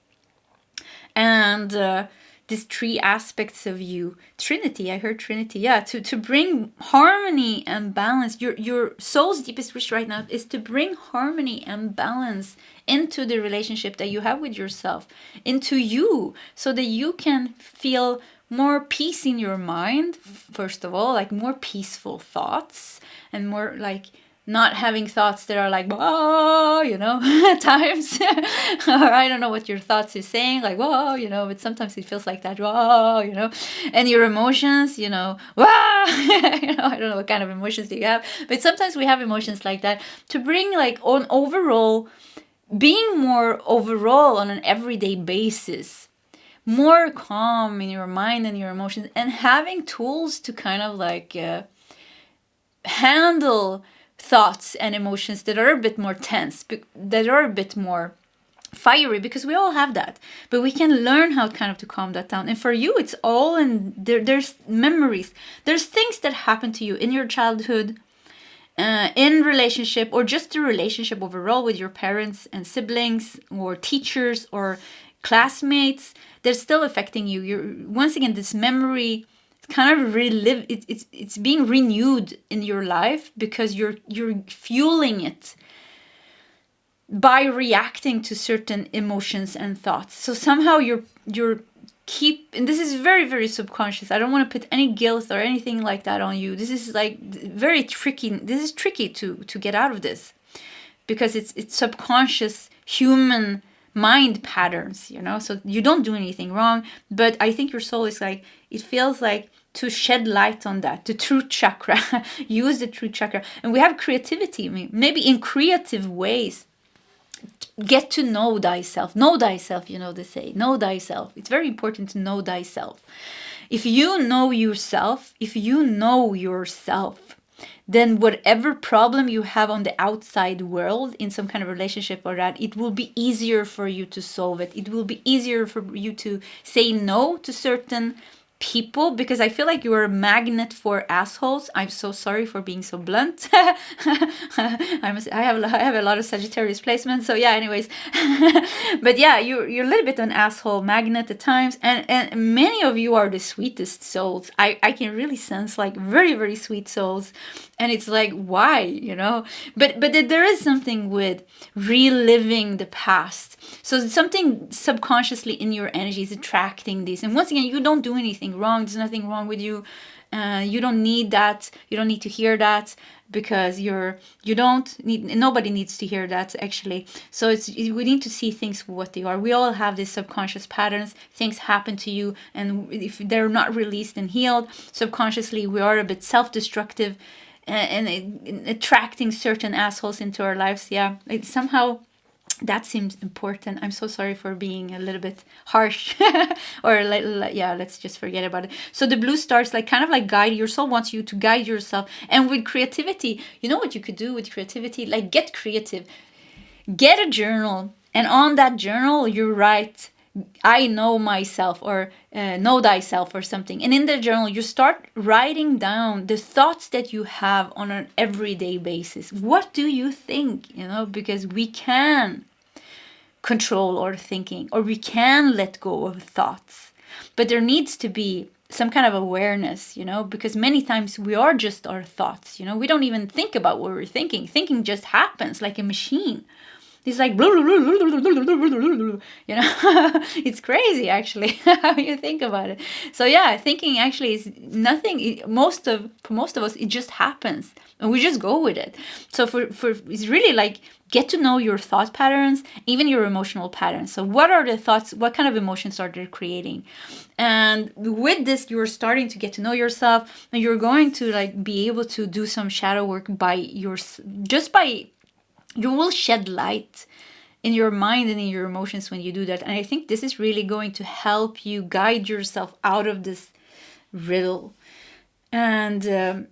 And these three aspects of you, Trinity, I heard Trinity, yeah, to bring harmony and balance. Your soul's deepest wish right now is to bring harmony and balance into the relationship that you have with yourself, into you, so that you can feel more peace in your mind, first of all, like more peaceful thoughts, and more like not having thoughts that are like, whoa, you know, at times. Or I don't know what your thoughts are saying, like, whoa, you know, but sometimes it feels like that, whoa, you know. And your emotions, you know, whoa, you know, I don't know what kind of emotions do you have, but sometimes we have emotions like that, to bring like on overall, being more overall on an everyday basis, more calm in your mind and your emotions, and having tools to kind of like handle thoughts and emotions that are a bit more tense, that are a bit more fiery, because we all have that, but we can learn how kind of to calm that down. And for you, it's all in there. There's memories, there's things that happen to you in your childhood, in relationship, or just the relationship overall with your parents and siblings or teachers or classmates, they're still affecting you. You're once again, this memory kind of relive, it's being renewed in your life, because you're fueling it by reacting to certain emotions and thoughts. So somehow you're and this is very, very subconscious. I don't want to put any guilt or anything like that on you. This is like very tricky. This is tricky to get out of this, because it's subconscious human mind patterns, you know. So you don't do anything wrong, but I think your soul is like, it feels like to shed light on that, the true chakra. Use the true chakra. And we have creativity, maybe in creative ways. Get to know thyself. Know thyself, you know, they say. Know thyself. It's very important to know thyself. If you know yourself, then whatever problem you have on the outside world, in some kind of relationship or that, it will be easier for you to solve it. It will be easier for you to say no to certain people, because I feel like you are a magnet for assholes. I'm so sorry for being so blunt. I have a lot of Sagittarius placements, so yeah, anyways. But yeah, you're a little bit an asshole magnet at times, and many of you are the sweetest souls. I can really sense like very, very sweet souls, and it's like, why, you know? But there is something with reliving the past. So something subconsciously in your energy is attracting this. And once again, you don't do anything wrong. There's nothing wrong with you. You don't need that. You don't need to hear that, because nobody needs to hear that, actually. So we need to see things for what they are. We all have these subconscious patterns. Things happen to you, and if they're not released and healed, subconsciously we are a bit self-destructive and attracting certain assholes into our lives. Yeah, somehow that seems important. I'm so sorry for being a little bit harsh. Or yeah, let's just forget about it. So the blue stars like kind of like guide. Your soul wants you to guide yourself. And with creativity, you know what you could do with creativity? Like, get creative. Get a journal, and on that journal you write, I know myself, or know thyself, or something. And in the journal, you start writing down the thoughts that you have on an everyday basis. What do you think? You know, because we can control our thinking, or we can let go of thoughts. But there needs to be some kind of awareness, you know, because many times we are just our thoughts, you know. We don't even think about what we're thinking. Thinking just happens like a machine. It's like, you know, it's crazy actually how you think about it. So yeah, thinking actually is nothing. For most of us, it just happens, and we just go with it. So for it's really like, get to know your thought patterns, even your emotional patterns. So what are the thoughts? What kind of emotions are they creating? And with this, you're starting to get to know yourself, and you're going to like be able to do some shadow work you will shed light in your mind and in your emotions when you do that. And I think this is really going to help you guide yourself out of this riddle. And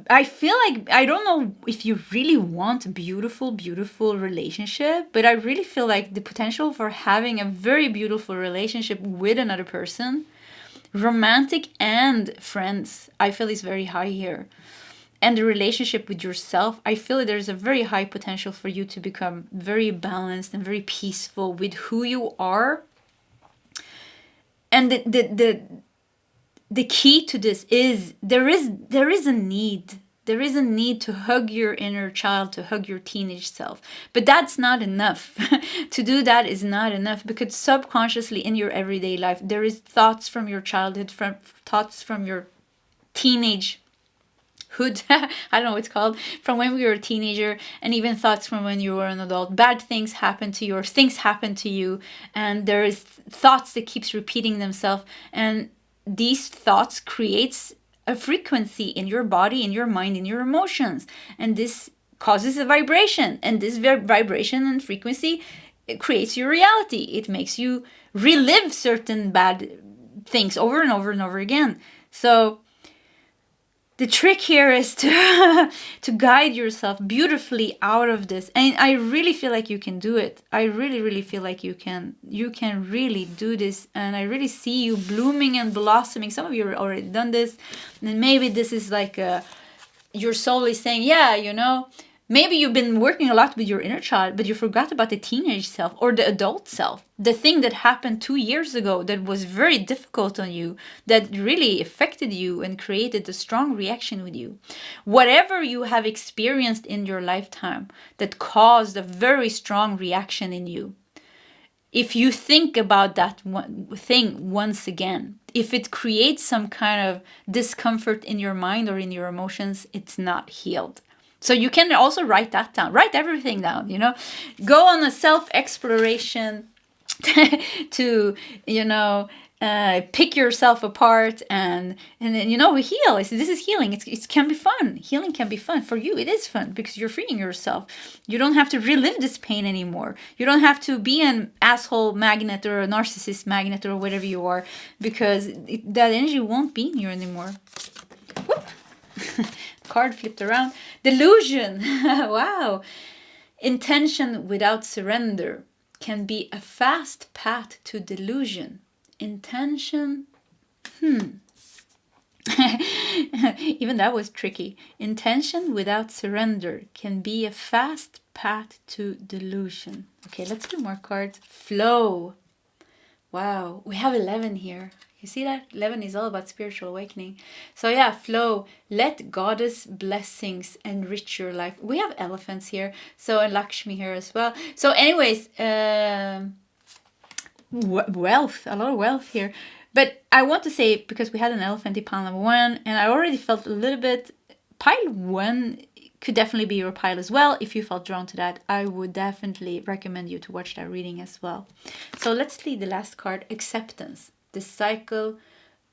I feel like, I don't know if you really want a beautiful, beautiful relationship, but I really feel like the potential for having a very beautiful relationship with another person, romantic and friends, I feel is very high here. And the relationship with yourself, I feel like there's a very high potential for you to become very balanced and very peaceful with who you are. And the key to this is there is a need. There is a need to hug your inner child, to hug your teenage self. But that's not enough. To do that is not enough, because subconsciously in your everyday life, there is thoughts from your childhood, thoughts from your teenage hood, I don't know what it's called, from when we were a teenager, and even thoughts from when you were an adult. Bad things happen to you, or things happen to you, and there is thoughts that keeps repeating themselves, and these thoughts creates a frequency in your body, in your mind, in your emotions, and this causes a vibration, and this vibration and frequency, it creates your reality. It makes you relive certain bad things over and over and over again. So the trick here is to to guide yourself beautifully out of this. And I really feel like you can do it. I really feel like you can really do this. And I really see you blooming and blossoming. Some of you have already done this. And maybe this is like your soul is saying, yeah, you know, maybe you've been working a lot with your inner child, but you forgot about the teenage self or the adult self. The thing that happened 2 years ago that was very difficult on you, that really affected you and created a strong reaction with you. Whatever you have experienced in your lifetime that caused a very strong reaction in you, if you think about that one thing once again, if it creates some kind of discomfort in your mind or in your emotions, it's not healed. So you can also write that down. Write everything down, you know. Go on a self-exploration to, you know, pick yourself apart and you know, heal. This is healing. It can be fun. Healing can be fun. For you, it is fun because you're freeing yourself. You don't have to relive this pain anymore. You don't have to be an asshole magnet or a narcissist magnet or whatever you are, because that energy won't be in you anymore. Whoop. Card flipped around. Delusion. Wow. Intention without surrender can be a fast path to delusion. Intention. Even that was tricky. Intention without surrender can be a fast path to delusion. Okay, let's do more cards. Flow. Wow, we have 11 here. You see that? 11 is all about spiritual awakening. So yeah, flow. Let goddess blessings enrich your life. We have elephants here. So, and Lakshmi here as well. So anyways, wealth. A lot of wealth here. But I want to say, because we had an elephant in pile number 1, and I already felt a little bit, pile 1 could definitely be your pile as well. If you felt drawn to that, I would definitely recommend you to watch that reading as well. So let's lead the last card, acceptance. The cycle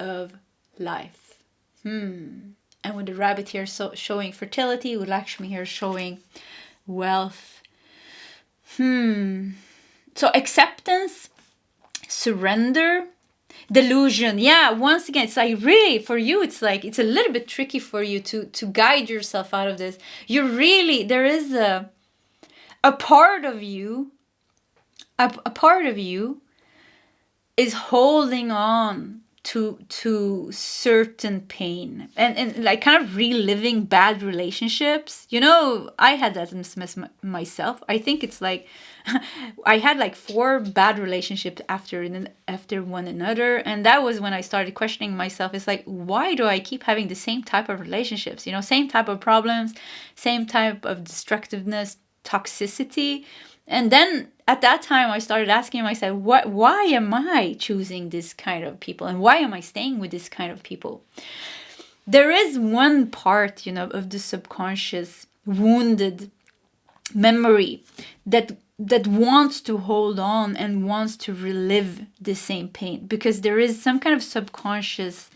of life. And with the rabbit here showing fertility, with Lakshmi here showing wealth. So acceptance, surrender, delusion. Yeah, once again, it's like really, for you, it's like, it's a little bit tricky for you to guide yourself out of this. You really, there is a part of you, a part of you is holding on to certain pain and like kind of reliving bad relationships. You know, I had that myself. I think it's like I had like 4 bad relationships after one another, and that was when I started questioning myself. It's like, why do I keep having the same type of relationships? You know, same type of problems, same type of destructiveness, toxicity. And then at that time, I started asking myself, why am I choosing this kind of people? And why am I staying with this kind of people? There is one part, you know, of the subconscious wounded memory that wants to hold on and wants to relive the same pain. Because there is some kind of subconscious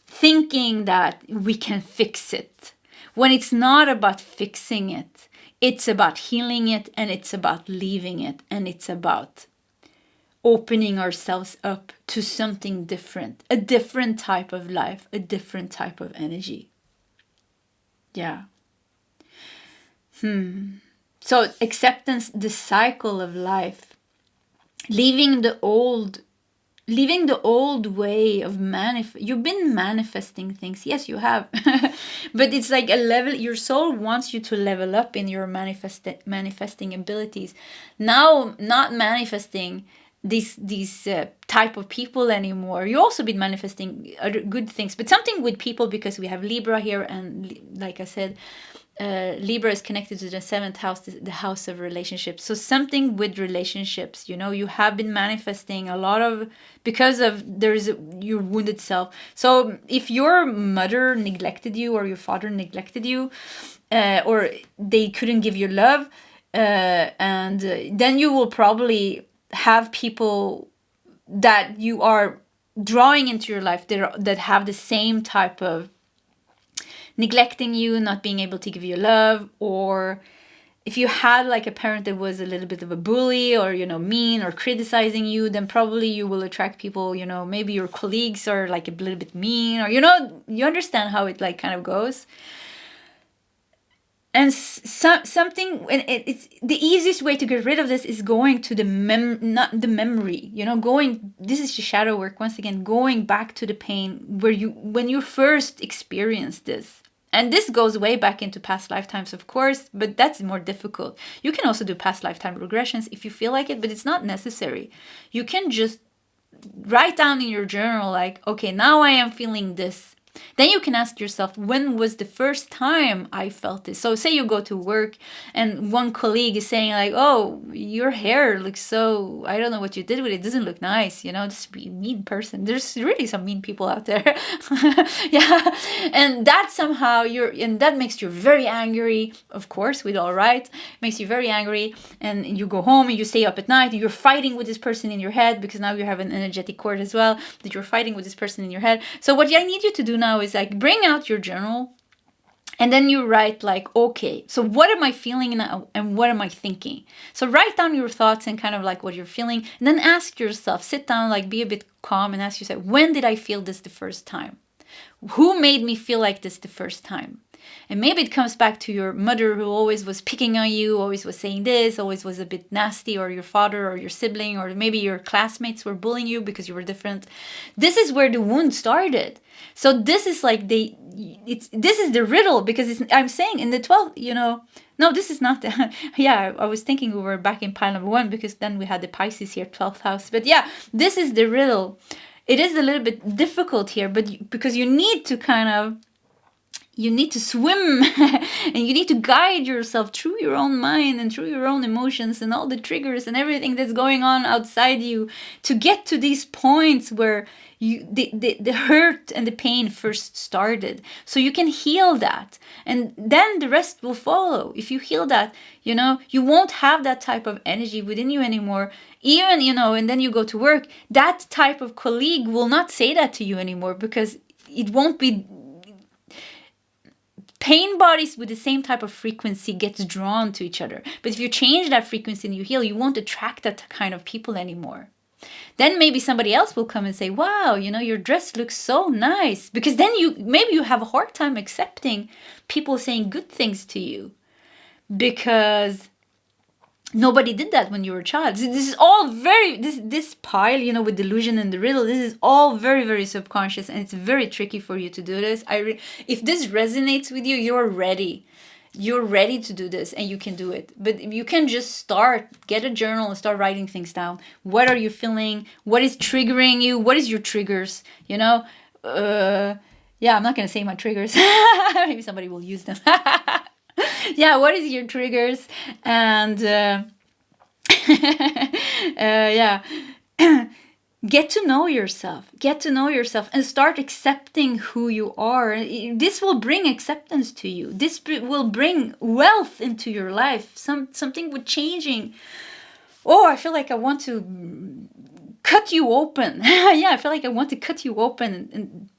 thinking that we can fix it. When it's not about fixing it. It's about healing it, and it's about leaving it, and it's about opening ourselves up to something different, a different type of life, a different type of energy. Yeah. So acceptance, the cycle of life, leaving the old way of you've been manifesting things. Yes, you have. But it's like a level, your soul wants you to level up in your manifesting abilities. Now, not manifesting these type of people anymore. You also been manifesting other good things, but something with people, because we have Libra here, and like I said, Libra is connected to the 7th house, the house of relationships. So something with relationships, you know, you have been manifesting a lot of, because of your wounded self. So if your mother neglected you, or your father neglected you, or they couldn't give you love, and then you will probably have people that you are drawing into your life that have the same type of neglecting you, not being able to give you love. Or if you had like a parent that was a little bit of a bully, or, you know, mean or criticizing you, then probably you will attract people, you know, maybe your colleagues are like a little bit mean, or, you know, you understand how it like kind of goes. And something, and it's the easiest way to get rid of this is going to not the memory, you know, this is the shadow work, once again, going back to the pain when you first experienced this. And this goes way back into past lifetimes, of course, but that's more difficult. You can also do past lifetime regressions if you feel like it, but it's not necessary. You can just write down in your journal, like, okay, now I am feeling this. Then you can ask yourself, when was the first time I felt this? So say you go to work and one colleague is saying like, oh, your hair looks so, I don't know what you did with it. It doesn't look nice. You know, just be a mean person. There's really some mean people out there. Yeah. And that somehow and that makes you very angry. Of course, with all right, makes you very angry. And you go home and you stay up at night and you're fighting with this person in your head, because now you have an energetic cord as well, that you're fighting with this person in your head. So what I need you to do now is like bring out your journal, and then you write like, okay, so what am I feeling now and what am I thinking? So write down your thoughts and kind of like what you're feeling, and then ask yourself, sit down, like be a bit calm and ask yourself, when did I feel this the first time? Who made me feel like this the first time? And maybe it comes back to your mother, who always was picking on you, always was saying this, always was a bit nasty, or your father or your sibling, or maybe your classmates were bullying you because you were different. This is where the wound started. So this is like this is the riddle, because I'm saying in the 12th, you know, no, this is not the, yeah, I was thinking we were back in pile number 1, because then we had the Pisces here, 12th house. But yeah, this is the riddle. It is a little bit difficult here, but because you need to swim and you need to guide yourself through your own mind and through your own emotions and all the triggers and everything that's going on outside you, to get to these points where the hurt and the pain first started. So you can heal that, and then the rest will follow. If you heal that, you know, you won't have that type of energy within you anymore. Even, you know, and then you go to work, that type of colleague will not say that to you anymore, because it won't be. Pain bodies with the same type of frequency gets drawn to each other. But if you change that frequency and you heal, you won't attract that kind of people anymore. Then maybe somebody else will come and say, wow, you know, your dress looks so nice. Because then maybe you have a hard time accepting people saying good things to you, because nobody did that when you were a child. This is all this pile, you know, with delusion and the riddle, this is all very, very subconscious, and it's very tricky for you to do this. If this resonates with you, you're ready. You're ready to do this, and you can do it. But you can just get a journal and start writing things down. What are you feeling? What is triggering you? What is your triggers? You know, yeah, I'm not going to say my triggers. Maybe somebody will use them. Yeah, what is your triggers? And yeah, get to know yourself. Get to know yourself and start accepting who you are. This will bring acceptance to you. This will bring wealth into your life. Something with changing. Oh, I feel like I want to cut you open. Yeah, I feel like I want to cut you open and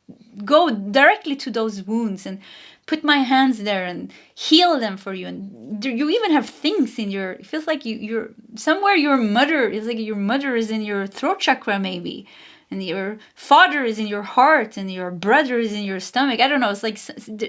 go directly to those wounds and put my hands there and heal them for you. And you even have things in it feels like you're somewhere. Your mother is in your throat chakra maybe, and your father is in your heart, and your brother is in your stomach. I don't know, it's like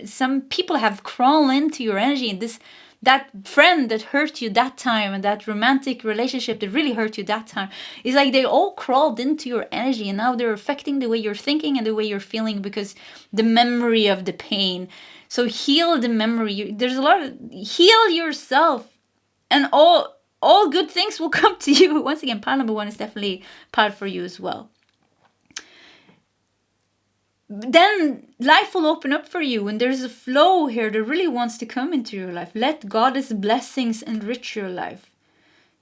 some people have crawled into your energy, and that friend that hurt you that time, and that romantic relationship that really hurt you that time, it's like they all crawled into your energy, and now they're affecting the way you're thinking and the way you're feeling, because the memory of the pain. So heal the memory. There's a lot of heal yourself, and all all good things will come to you. Once again, pile number 1 is definitely piled for you as well. Then life will open up for you, and there's a flow here that really wants to come into your life. Let Goddess blessings enrich your life.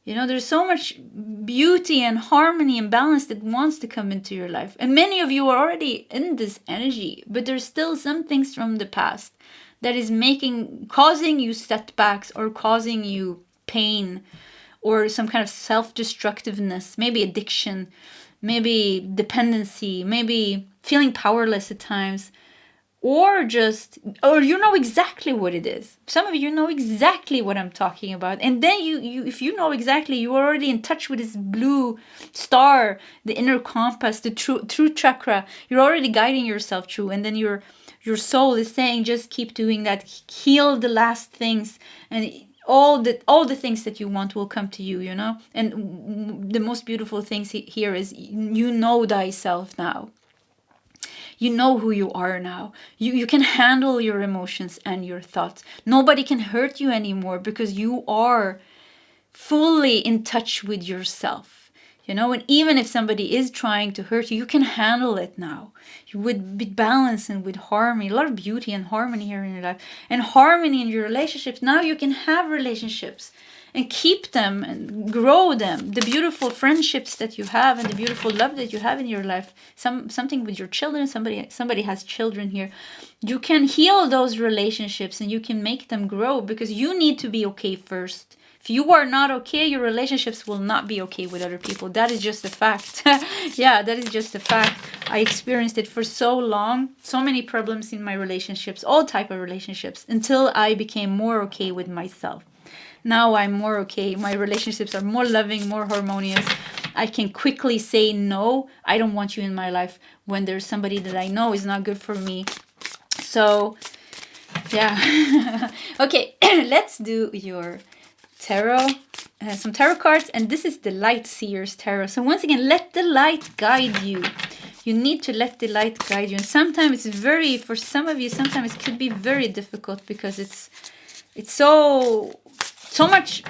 You know, there's so much beauty and harmony and balance that wants to come into your life. And many of you are already in this energy, but there's still some things from the past that is causing you setbacks or causing you pain or some kind of self-destructiveness, maybe addiction, maybe dependency, maybe feeling powerless at times, or you know exactly what it is. Some of you know exactly what I'm talking about. And then you if you know exactly, you're already in touch with this blue star, the inner compass, the true chakra. You're already guiding yourself through, and then your soul is saying, just keep doing that. Heal the last things, and all the things that you want will come to you, you know. And the most beautiful things here is you know thyself now. You know who you are now. You can handle your emotions and your thoughts. Nobody can hurt you anymore because you are fully in touch with yourself. You know, and even if somebody is trying to hurt you, you can handle it now. With balance and with harmony. A lot of beauty and harmony here in your life. And harmony in your relationships. Now you can have relationships and keep them and grow them. The beautiful friendships that you have and the beautiful love that you have in your life. Something with your children. Somebody has children here. You can heal those relationships and you can make them grow because you need to be okay first. If you are not okay, your relationships will not be okay with other people. That is just a fact. Yeah, that is just a fact. I experienced it for so long. So many problems in my relationships, all type of relationships, until I became more okay with myself. Now I'm more okay. My relationships are more loving, more harmonious. I can quickly say no. I don't want you in my life when there's somebody that I know is not good for me. So, yeah. Okay, let's do your tarot, some tarot cards, and this is the light seers tarot. So once again, let the light guide you. You need to let the light guide you, and sometimes it's for some of you, sometimes it could be very difficult because it's so much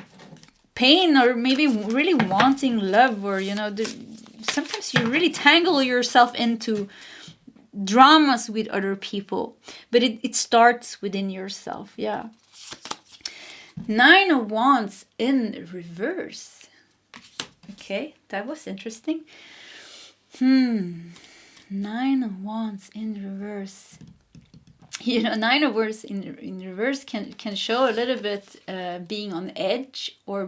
pain, or maybe really wanting love, or you know, sometimes you really tangle yourself into dramas with other people, but it starts within yourself. Yeah. 9 of Wands in reverse. Okay, that was interesting. 9 of Wands in reverse. You know, 9 of Wands in reverse can show a little bit being on edge or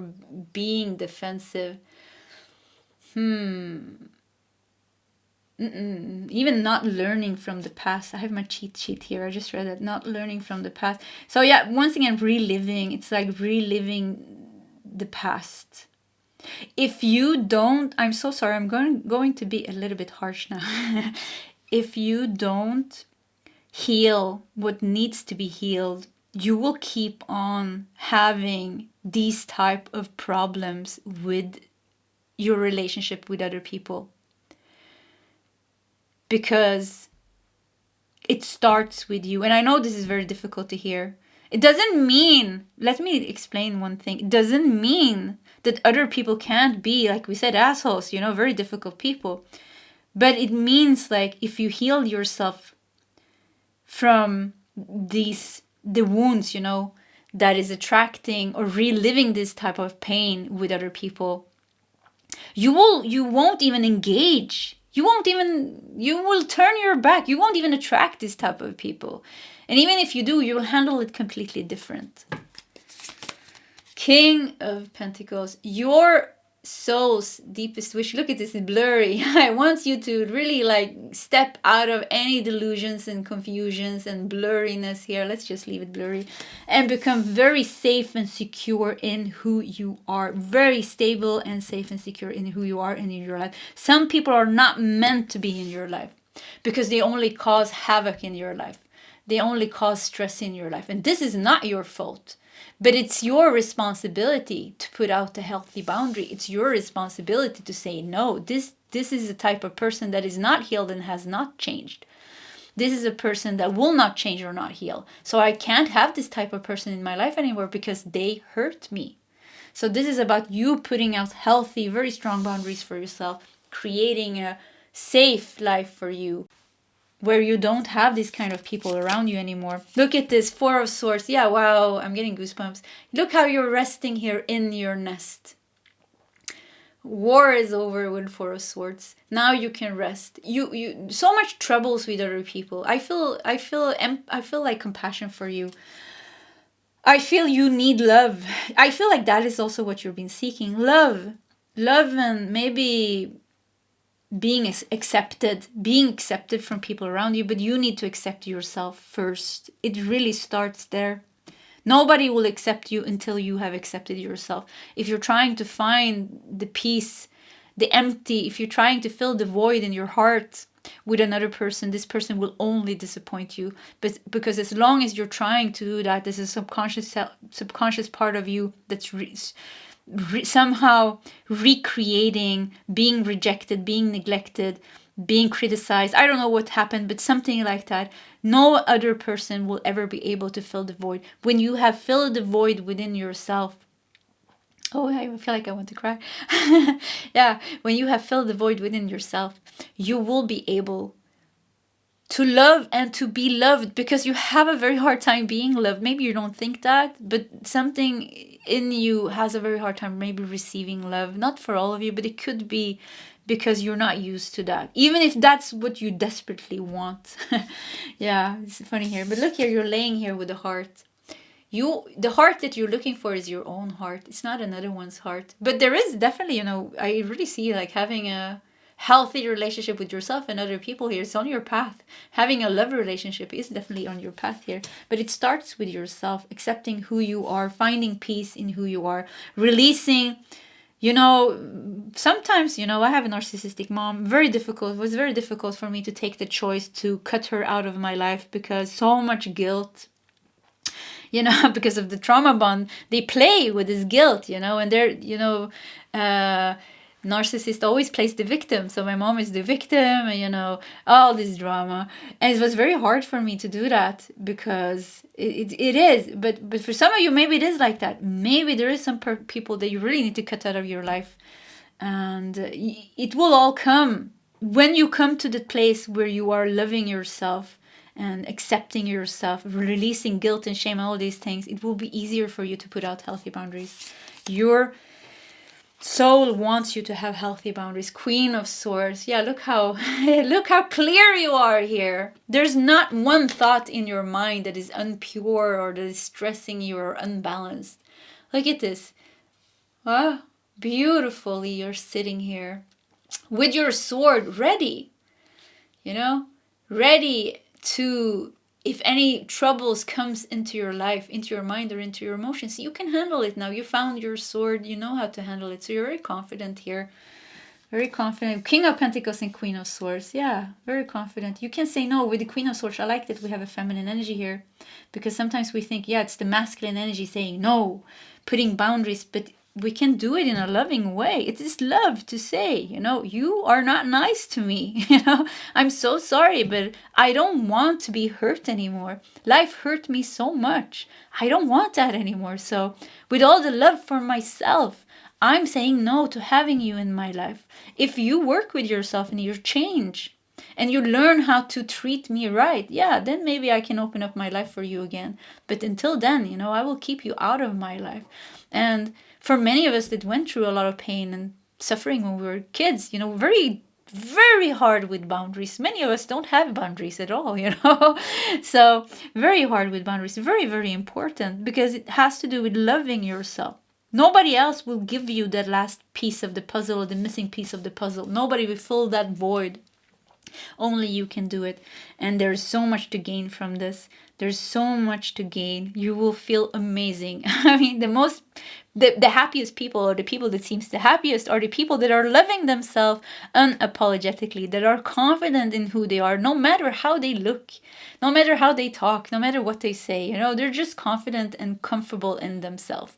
being defensive. Even not learning from the past. I have my cheat sheet here. I just read that. Not learning from the past. So yeah, once again, reliving. It's like reliving the past. If you don't, I'm so sorry. I'm going to be a little bit harsh now. If you don't heal what needs to be healed, you will keep on having these type of problems with your relationship with other people. Because it starts with you. And I know this is very difficult to hear. It doesn't mean, let me explain one thing. It doesn't mean that other people can't be, like we said, assholes, you know, very difficult people. But it means like if you heal yourself from the wounds, you know, that is attracting or reliving this type of pain with other people, you won't even engage. You will turn your back. You won't even attract this type of people. And even if you do, you will handle it completely different. King of Pentacles, your soul's deepest wish. Look at this, it's blurry. I want you to really like step out of any delusions and confusions and blurriness here. Let's just leave it blurry and become very safe and secure in who you are. Very stable and safe and secure in who you are and in your life. Some people are not meant to be in your life because they only cause havoc in your life. They only cause stress in your life. And this is not your fault. But it's your responsibility to put out a healthy boundary. It's your responsibility to say, no, this is a type of person that is not healed and has not changed. This is a person that will not change or not heal. So I can't have this type of person in my life anymore because they hurt me. So this is about you putting out healthy, very strong boundaries for yourself, creating a safe life for you, where you don't have these kind of people around you anymore. Look at this, Four of Swords. Yeah, wow, I'm getting goosebumps. Look how you're resting here in your nest. War is over with Four of Swords. Now you can rest. You so much troubles with other people. I feel like compassion for you. I feel you need love. I feel like that is also what you've been seeking. Love, and maybe being accepted from people around you, but you need to accept yourself first. It really starts there. Nobody will accept you until you have accepted yourself. If you're trying to find the peace, the empty, if you're trying to fill the void in your heart with another person, this person will only disappoint you. But because as long as you're trying to do that, this is a subconscious part of you that's somehow recreating being rejected, being neglected, being criticized. I don't know what happened, but something like that. No other person will ever be able to fill the void. When you have filled the void within yourself, oh, I feel like I want to cry. Yeah, when you have filled the void within yourself, you will be able to love and to be loved, because you have a very hard time being loved. Maybe you don't think that, but something in you has a very hard time maybe receiving love. Not for all of you, but it could be because you're not used to that, even if that's what you desperately want. Yeah, it's funny here. But look here, you're laying here with the heart. The heart that you're looking for is your own heart. It's not another one's heart. But there is definitely, I really see like having a healthy relationship with yourself and other people here. It's on your path. Having a love relationship is definitely on your path here. But it starts with yourself, accepting who you are, finding peace in who you are, releasing. Sometimes, I have a narcissistic mom. It was very difficult for me to take the choice to cut her out of my life, because so much guilt, because of the trauma bond. They play with this guilt, and they're, narcissist always plays the victim. So my mom is the victim, all this drama. And it was very hard for me to do that, because it is. But for some of you, maybe it is like that. Maybe there is some people that you really need to cut out of your life. And it will all come. When you come to the place where you are loving yourself and accepting yourself, releasing guilt and shame, all these things, it will be easier for you to put out healthy boundaries. Your soul wants you to have healthy boundaries. Queen of Swords. Yeah, look how clear you are here. There's not one thought in your mind that is impure or that is stressing you or unbalanced. Look at this. Ah, beautifully you're sitting here with your sword ready. Ready to, if any troubles comes into your life, into your mind or into your emotions, you can handle it now. You found your sword, you know how to handle it. So you're very confident here. Very confident. King of Pentacles and Queen of Swords. Yeah, very confident. You can say no with the Queen of Swords. I like that we have a feminine energy here, because sometimes we think, yeah, it's the masculine energy saying no, putting boundaries, but we can do it in a loving way. It is love to say, you are not nice to me. I'm so sorry, but I don't want to be hurt anymore. Life hurt me so much. I don't want that anymore. So with all the love for myself, I'm saying no to having you in my life. If you work with yourself and you change and you learn how to treat me right, yeah, then maybe I can open up my life for you again. But until then, I will keep you out of my life. And for many of us that went through a lot of pain and suffering when we were kids, very, very hard with boundaries. Many of us don't have boundaries at all, So very hard with boundaries. Very, very important, because it has to do with loving yourself. Nobody else will give you that last piece of the puzzle or the missing piece of the puzzle. Nobody will fill that void. Only you can do it. And there's so much to gain from this. There's so much to gain. You will feel amazing. I mean, the happiest people, or the people that seems the happiest, are the people that are loving themselves unapologetically, that are confident in who they are, no matter how they look, no matter how they talk, no matter what they say. They're just confident and comfortable in themselves.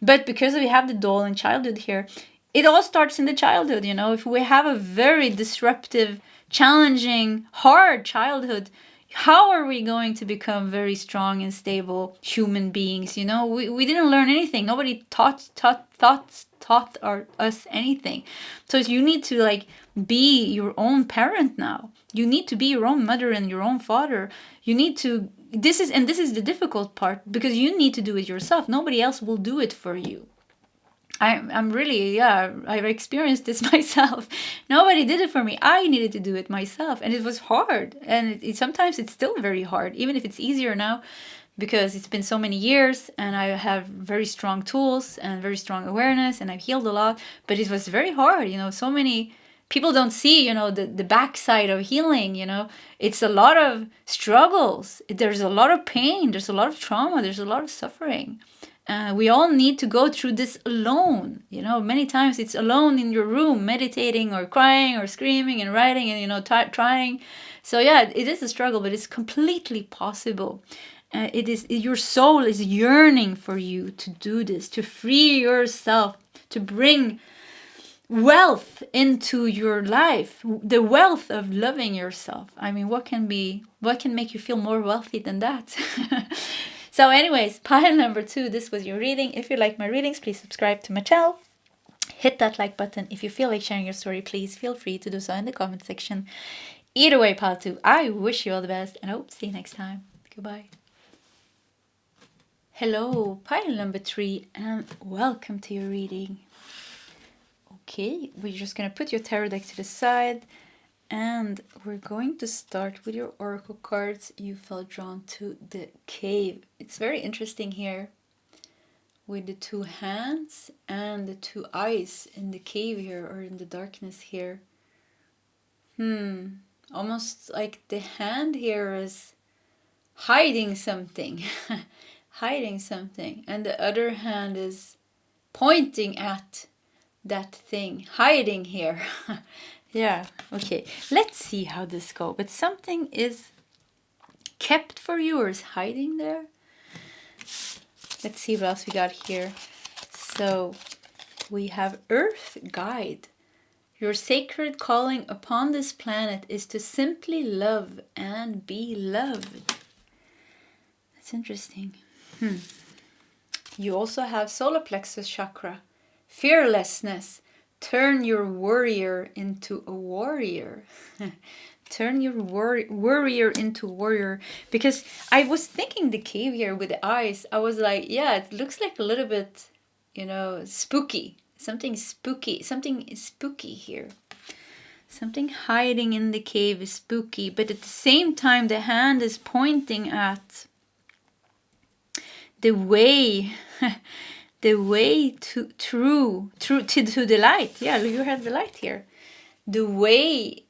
But because we have the doll in childhood here, it all starts in the childhood. If we have a very disruptive, challenging, hard childhood, How are we going to become very strong and stable human beings? You know, we didn't learn anything. Nobody taught us anything. So you need to like be your own parent now. You need to be your own mother and your own father. You need to, this is the difficult part, because you need to do it yourself. Nobody else will do it for you. I'm really, yeah, I've experienced this myself. Nobody did it for me. I needed to do it myself. And it was hard. And sometimes it's still very hard, even if it's easier now, because it's been so many years and I have very strong tools and very strong awareness and I've healed a lot. But it was very hard. You know, so many people don't see, you know, the backside of healing, you know. It's a lot of struggles. There's a lot of pain. There's a lot of trauma. There's a lot of suffering. We all need to go through this alone. You know, many times it's alone in your room, meditating or crying or screaming and writing and, you know, trying. So yeah, it is a struggle, but it's completely possible. Your soul is yearning for you to do this, to free yourself, to bring wealth into your life, the wealth of loving yourself. I mean, what can make you feel more wealthy than that? So anyways, pile number 2, this was your reading. If you like my readings, please subscribe to my channel. Hit that like button. If you feel like sharing your story, please feel free to do so in the comment section. Either way, pile 2, I wish you all the best and I hope to see you next time. Goodbye. Hello, pile number 3, and welcome to your reading. Okay, we're just going to put your tarot deck to the side. And we're going to start with your oracle cards. You felt drawn to the cave. It's very interesting here with the 2 hands and the 2 eyes in the cave here, or in the darkness here. Almost like the hand here is hiding something. Hiding something. And the other hand is pointing at that thing. Hiding here. Yeah, okay. Let's see how this goes. But something is kept for you or is hiding there. Let's see what else we got here. So we have Earth Guide. Your sacred calling upon this planet is to simply love and be loved. That's interesting. You also have solar plexus chakra. Fearlessness. Turn your warrior into a warrior. Turn your warrior into warrior. Because I was thinking the cave here with the eyes. I was like, yeah, it looks like a little bit, you know, spooky. Something spooky. Something is spooky here. Something hiding in the cave is spooky. But at the same time, the hand is pointing at the way... the way to the light. Yeah, you have the light here. The way,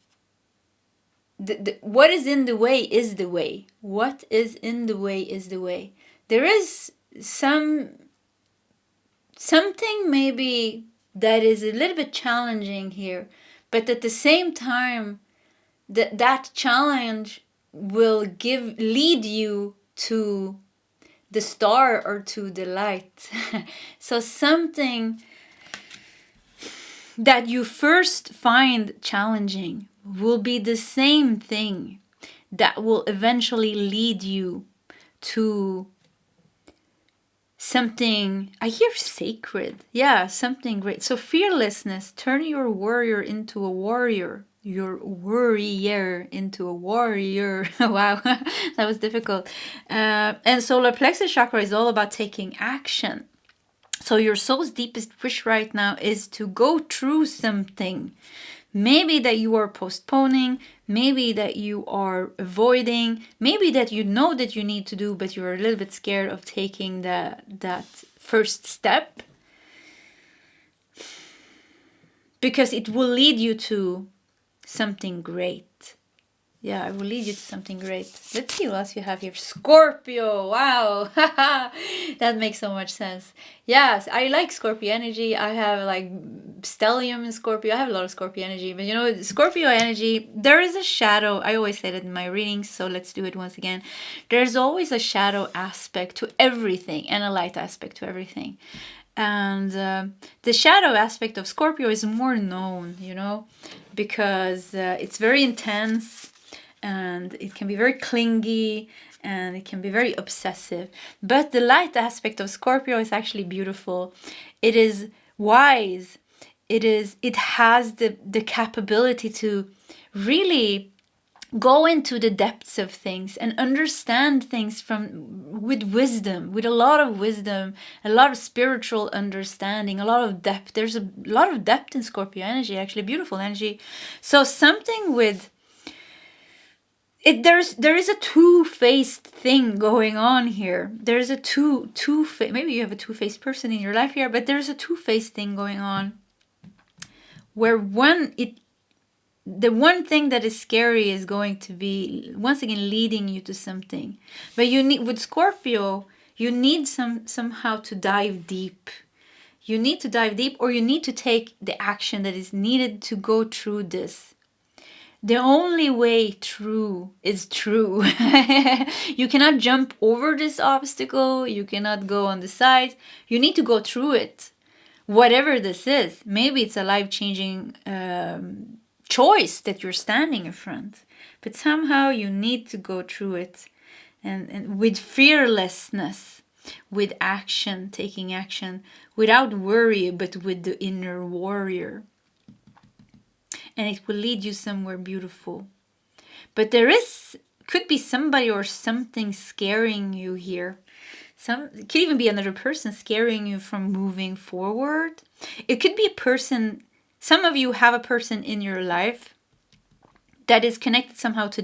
what is in the way is the way. What is in the way is the way. There is something maybe that is a little bit challenging here, but at the same time, that challenge will lead you to the star or to the light. So something that you first find challenging will be the same thing that will eventually lead you to something, I hear sacred. Yeah, something great. So fearlessness, turn your warrior into a warrior. Your warrior into a warrior. Wow, that was difficult. And solar plexus chakra is all about taking action. So your soul's deepest wish right now is to go through something. Maybe that you are postponing, maybe that you are avoiding, maybe that you know that you need to do, but you're a little bit scared of taking that first step. Because it will lead you to something great. Yeah, I will lead you to something great. Let's see what else you have here. Scorpio. Wow. That makes so much sense. Yes, I like Scorpio energy. I have like stellium in Scorpio. I have a lot of Scorpio energy. But you know, Scorpio energy, there is a shadow. I always say that in my readings, so let's do it once again. There's always a shadow aspect to everything and a light aspect to everything. And the shadow aspect of Scorpio is more known, you know, because it's very intense. and it can be very clingy, and it can be very obsessive. But the light aspect of Scorpio is actually beautiful. It is wise. It has the capability to really go into the depths of things and understand things with wisdom, with a lot of wisdom, a lot of spiritual understanding, a lot of depth. There's a lot of depth in Scorpio energy, actually beautiful energy. So something with it, there is a two-faced thing going on here. There's a maybe you have a two-faced person in your life here, but there's a two-faced thing going on where the one thing that is scary is going to be once again leading you to something. But you need, with Scorpio, you need somehow to dive deep. You need to dive deep, or you need to take the action that is needed to go through this. The only way through is through. You cannot jump over this obstacle. You cannot go on the sides. You need to go through it. Whatever this is. Maybe it's a life-changing choice that you're standing in front. But somehow you need to go through it. And with fearlessness. With action, taking action. Without worry, but with the inner warrior. And it will lead you somewhere beautiful. But could be somebody or something scaring you here. It could even be another person scaring you from moving forward. It could be a person. Some of you have a person in your life that is connected somehow to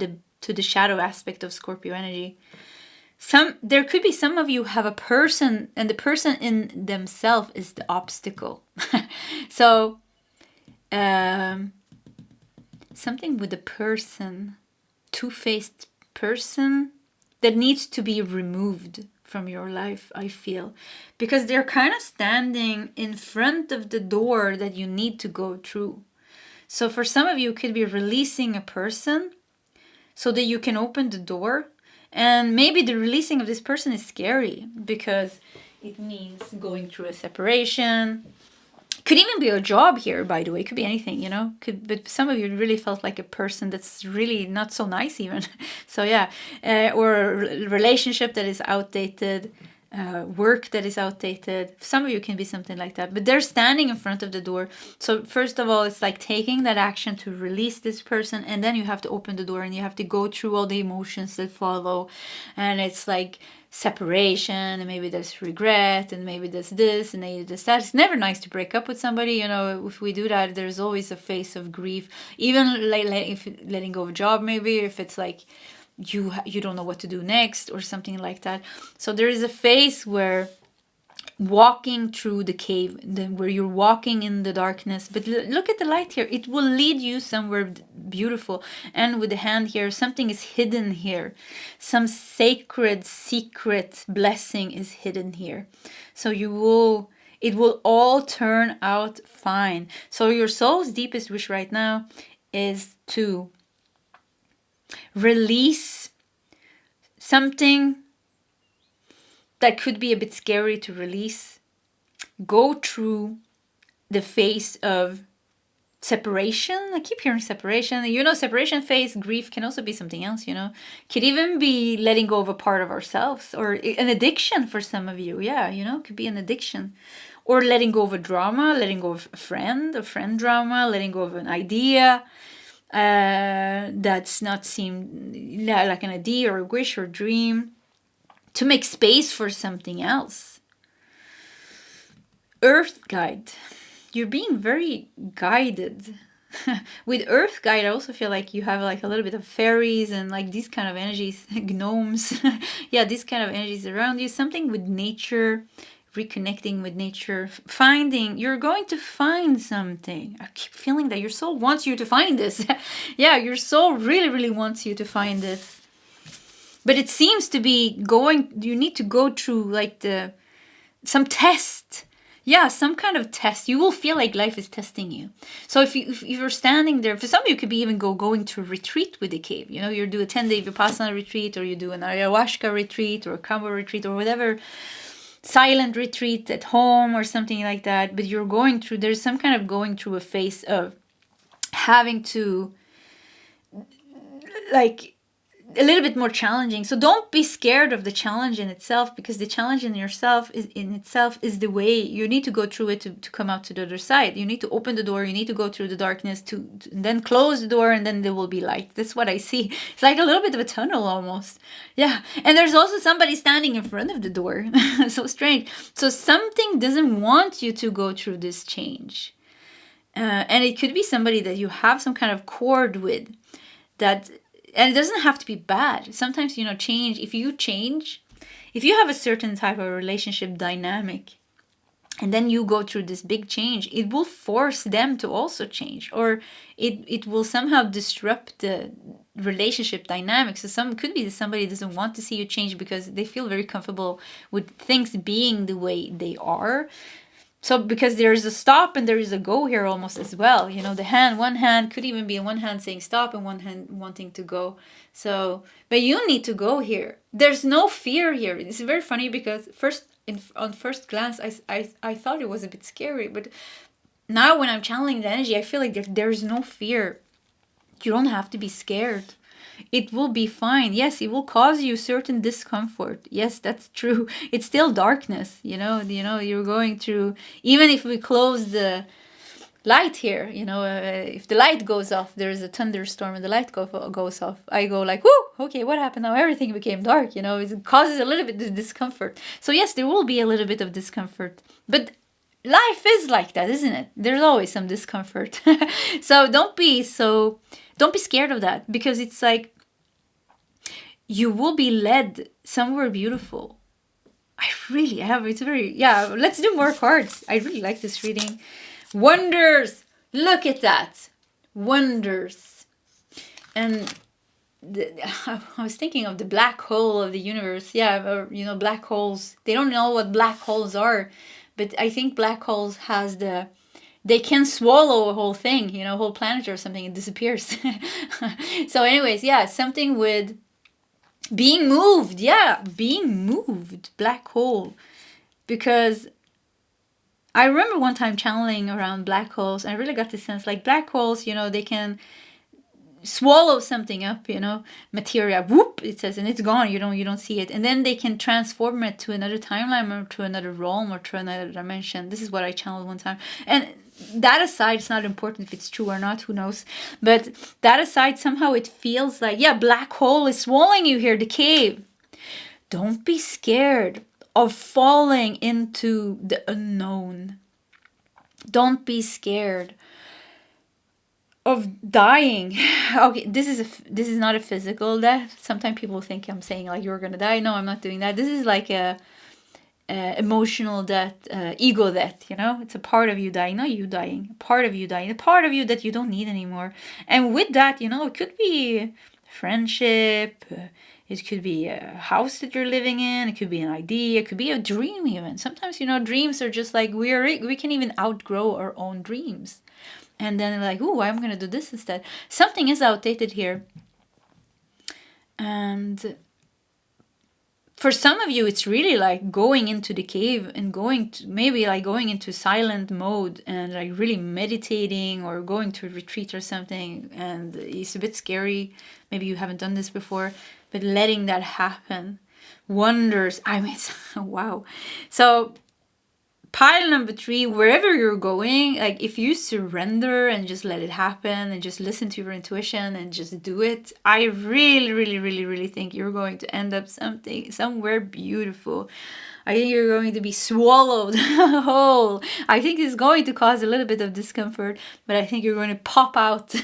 the shadow aspect of Scorpio energy. There could be some of you have a person, and the person in themselves is the obstacle. So something with a person, two-faced person that needs to be removed from your life, I feel. Because they're kind of standing in front of the door that you need to go through. So for some of you, it could be releasing a person so that you can open the door. And maybe the releasing of this person is scary because it means going through a separation. Could even be a job here, by the way. It could be anything, you know. But some of you really felt like a person that's really not so nice even. So yeah. Or a relationship that is outdated. Work that is outdated. Some of you can be something like that. But they're standing in front of the door. So first of all, it's like taking that action to release this person. And then you have to open the door and you have to go through all the emotions that follow. And it's like separation, and maybe there's regret, and maybe there's this, and maybe there's that. It's never nice to break up with somebody, you know. If we do that, there's always a phase of grief. Even like if letting go of a job, maybe if it's like you don't know what to do next or something like that. So there is a phase where walking through the cave, where you're walking in the darkness, but look at the light here. It will lead you somewhere beautiful. And with the hand here, something is hidden here. Some sacred secret blessing is hidden here. So it will all turn out fine. So your soul's deepest wish right now is to release something that could be a bit scary to release. Go through the phase of separation. I keep hearing separation. You know, separation phase, grief can also be something else, you know. Could even be letting go of a part of ourselves, or an addiction for some of you. Yeah, you know, could be an addiction. Or letting go of a drama, letting go of a friend drama, letting go of an idea that's not seemed like an idea or a wish or dream. To make space for something else. Earth guide. You're being very guided. With Earth guide, I also feel like you have like a little bit of fairies and like these kind of energies, gnomes. Yeah, these kind of energies around you. Something with nature, reconnecting with nature, you're going to find something. I keep feeling that your soul wants you to find this. Yeah, your soul really, really wants you to find this. But it seems to be you need to go through like some test. Yeah, some kind of test. You will feel like life is testing you. So if you're standing there, for some of you could be even going to a retreat with the cave. You know, you do a 10-day Vipassana retreat, or you do an ayahuasca retreat, or a Kambo retreat, or whatever. Silent retreat at home or something like that. But there's some kind of going through a phase of having to like a little bit more challenging. So don't be scared of the challenge in itself, because the challenge in yourself is the way you need to go through it to come out to the other side. You need to open the door, you need to go through the darkness to then close the door, and then there will be light. That's what I see. It's like a little bit of a tunnel almost. Yeah. And there's also somebody standing in front of the door. So strange. So something doesn't want you to go through this change. And it could be somebody that you have some kind of cord with, that, and it doesn't have to be bad. Sometimes, change, if you have a certain type of relationship dynamic, and then you go through this big change, it will force them to also change, or it will somehow disrupt the relationship dynamics. So could be that somebody doesn't want to see you change because they feel very comfortable with things being the way they are. So because there is a stop and there is a go here almost as well. One hand could even be one hand saying stop and one hand wanting to go. So, but you need to go here. There's no fear here. It's very funny because on first glance, I thought it was a bit scary. But now when I'm channeling the energy, I feel like there's no fear. You don't have to be scared. It will be fine. Yes, it will cause you certain discomfort. Yes, that's true. It's still darkness, you're going through, even if we close the light here, if the light goes off, there's a thunderstorm and the light goes off, I go like, whoo, okay, what happened now? Everything became dark, it causes a little bit of discomfort. So yes, there will be a little bit of discomfort, but life is like that, isn't it? There's always some discomfort. So don't be scared of that, because it's like you will be led somewhere beautiful. Let's do more cards. I really like this reading. Wonders. Look at that. Wonders. And I was thinking of the black hole of the universe. Yeah, or, black holes. They don't know what black holes are, but I think black holes they can swallow a whole thing, a whole planet or something. It disappears. So anyways, something with being moved. Yeah, being moved. Black hole. Because I remember one time channeling around black holes, and I really got the sense like black holes, they can swallow something up, material, whoop, it says, and it's gone. You don't see it. And then they can transform it to another timeline or to another realm or to another dimension. This is what I channeled one time. And that aside, it's not important if it's true or not, who knows. But that aside, somehow it feels like, black hole is swallowing you here, the cave. Don't be scared of falling into the unknown. Don't be scared of dying. Okay, this is not a physical death. Sometimes people think I'm saying like you're gonna die. No, I'm not doing that. This is like a emotional death, ego death. It's a part of you dying, not you dying. A part of you dying, a part of you that you don't need anymore. And with that, it could be friendship. It could be a house that you're living in. It could be an idea. It could be a dream even. Sometimes, dreams are just like we can even outgrow our own dreams. And then like, I'm going to do this instead. Something is outdated here. And for some of you, it's really like going into the cave and going into silent mode and like really meditating or going to a retreat or something. And it's a bit scary. Maybe you haven't done this before, but letting that happen. Wonders. Wow. So pile number 3, wherever you're going, like if you surrender and just let it happen and just listen to your intuition and just do it, I really, really, really, really think you're going to end up somewhere beautiful. I think you're going to be swallowed whole. I think it's going to cause a little bit of discomfort, but I think you're going to pop out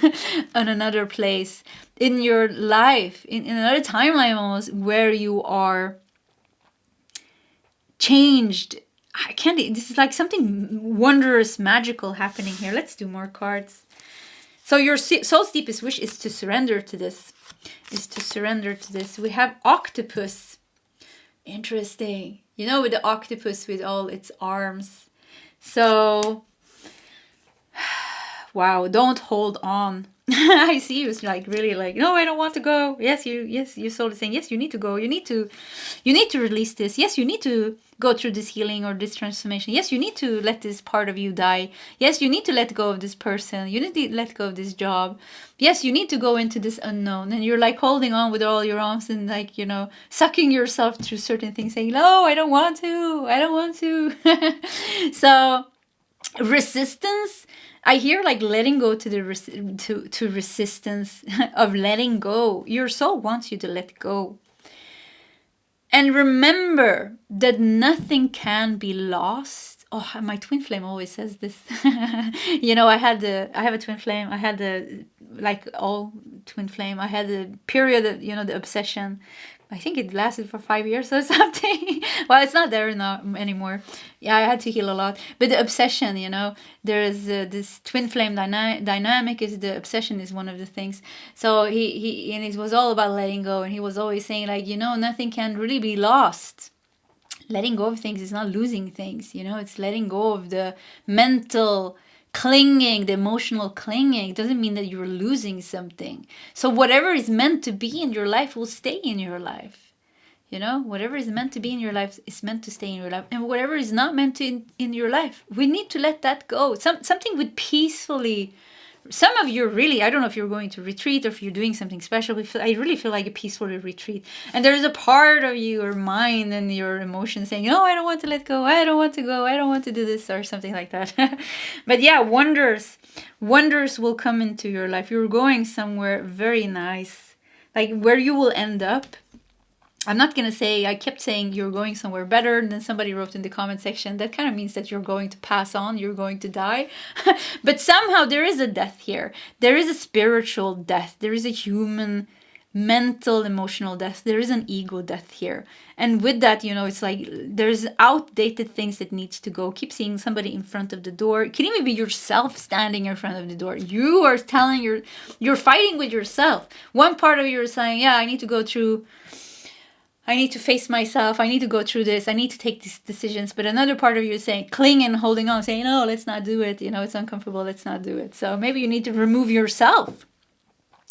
on another place in your life, in another timeline almost, where you are changed. This is like something wondrous, magical happening here. Let's do more cards. So your soul's deepest wish is to surrender to this. We have octopus. Interesting. With the octopus with all its arms. So wow, don't hold on. I see you like really like, no, I don't want to go. Yes, your soul is saying, yes, you need to go. You need to release this. Yes, you need to go through this healing or this transformation. Yes, you need to let this part of you die. Yes, you need to let go of this person. You need to let go of this job. Yes, you need to go into this unknown. And you're like holding on with all your arms and like, you know, sucking yourself through certain things, saying, no, I don't want to. I don't want to. So resistance, I hear like letting go to the to resistance of letting go. Your soul wants you to let go. And remember that nothing can be lost. Oh, my twin flame always says this. You know, I have a twin flame. I had like all twin flame. I had a period of, you know, the obsession. I think it lasted for 5 years or something. Well, it's not there now anymore. Yeah, I had to heal a lot. But the obsession, you know, there is this twin flame dynamic. Is the obsession is one of the things. So he and it was all about letting go. And he was always saying like, you know, nothing can really be lost. Letting go of things is not losing things. You know, it's letting go of the mental clinging, the emotional clinging. It doesn't mean that you're losing something. So whatever is meant to be in your life will stay in your life. You know, whatever is meant to be in your life is meant to stay in your life. And whatever is not meant to in your life, we need to let that go. Something would peacefully... Some of you really, I don't know if you're going to retreat or if you're doing something special, but I really feel like a peaceful retreat. And there's a part of your mind and your emotions saying, no, I don't want to let go. I don't want to go. I don't want to do this or something like that. But yeah, wonders will come into your life. You're going somewhere very nice, like where you will end up. I'm not going to say, I kept saying you're going somewhere better. And then somebody wrote in the comment section, that kind of means that you're going to pass on, you're going to die. But somehow there is a death here. There is a spiritual death. There is a human, mental, emotional death. There is an ego death here. And with that, you know, it's like there's outdated things that needs to go. Keep seeing somebody in front of the door. It can even be yourself standing in front of the door. You are telling you're fighting with yourself. One part of you is saying, yeah, I need to face myself. I need to go through this. I need to take these decisions. But another part of you is saying, clinging and holding on, saying, no, let's not do it. You know, it's uncomfortable. Let's not do it. So maybe you need to remove yourself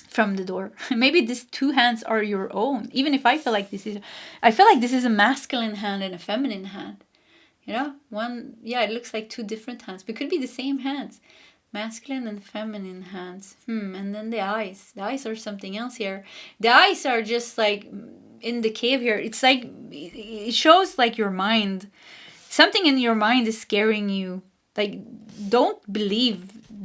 from the door. Maybe these two hands are your own. Even if I feel like this is a masculine hand and a feminine hand. You know, one, yeah, it looks like two different hands, but it could be the same hands. Masculine and feminine hands. And then the eyes. The eyes are something else here. The eyes are just like... in the cave here, it's like it shows like your mind, something in your mind is scaring you. Like, don't believe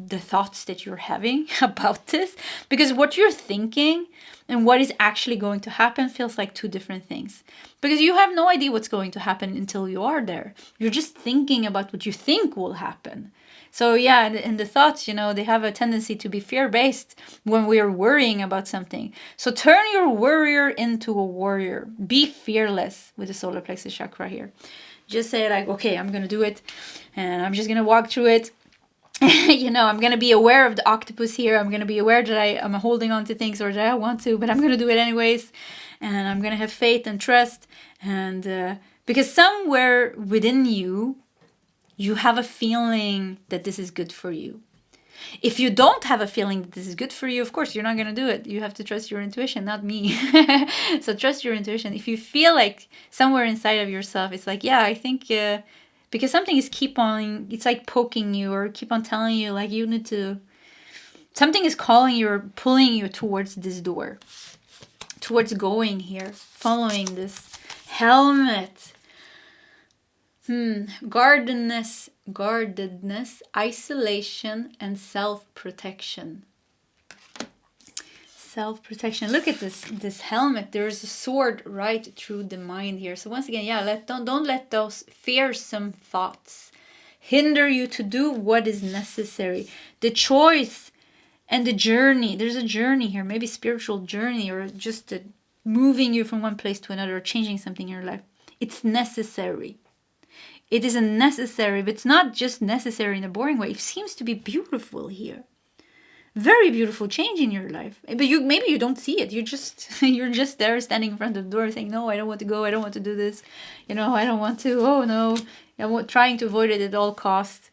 the thoughts that you're having about this, because what you're thinking and what is actually going to happen feels like two different things, because you have no idea what's going to happen until you are there. You're just thinking about what you think will happen. So yeah, and the thoughts, you know, they have a tendency to be fear-based when we are worrying about something. So turn your worrier into a warrior. Be fearless with the solar plexus chakra here. Just say like, okay, I'm going to do it. And I'm just going to walk through it. You know, I'm going to be aware of the octopus here. I'm going to be aware that I'm holding on to things or that I want to, but I'm going to do it anyways. And I'm going to have faith and trust. And because somewhere within you, you have a feeling that this is good for you. If you don't have a feeling that this is good for you, of course, you're not going to do it. You have to trust your intuition, not me. So trust your intuition. If you feel like somewhere inside of yourself, it's like, yeah, I think, because something is it's like poking you or keep on telling you, like, you need to, something is calling you or pulling you towards this door, towards going here, following this helmet. Guardedness, isolation, and self-protection. Self-protection. Look at this helmet. There's a sword right through the mind here. So once again, yeah, don't let those fearsome thoughts hinder you to do what is necessary. The choice and the journey. There's a journey here, maybe spiritual journey, or just moving you from one place to another, or changing something in your life. It's necessary. It is a necessary, but it's not just necessary in a boring way. It seems to be beautiful here. Very beautiful change in your life. But maybe you don't see it. You're just there standing in front of the door saying, no, I don't want to go. I don't want to do this. You know, I don't want to. Oh, no. I'm trying to avoid it at all costs.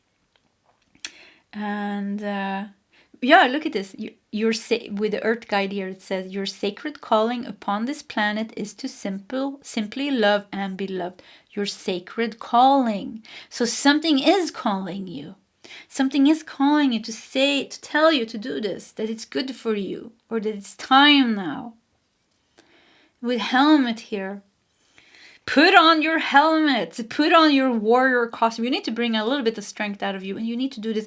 And yeah, look at this. With the earth guide here, it says your sacred calling upon this planet is to simply love and be loved. Your sacred calling. So something is calling you. Something is calling you to tell you to do this, that it's good for you, or that it's time now. With helmet here. Put on your helmet. Put on your warrior costume. You need to bring a little bit of strength out of you, and you need to do this.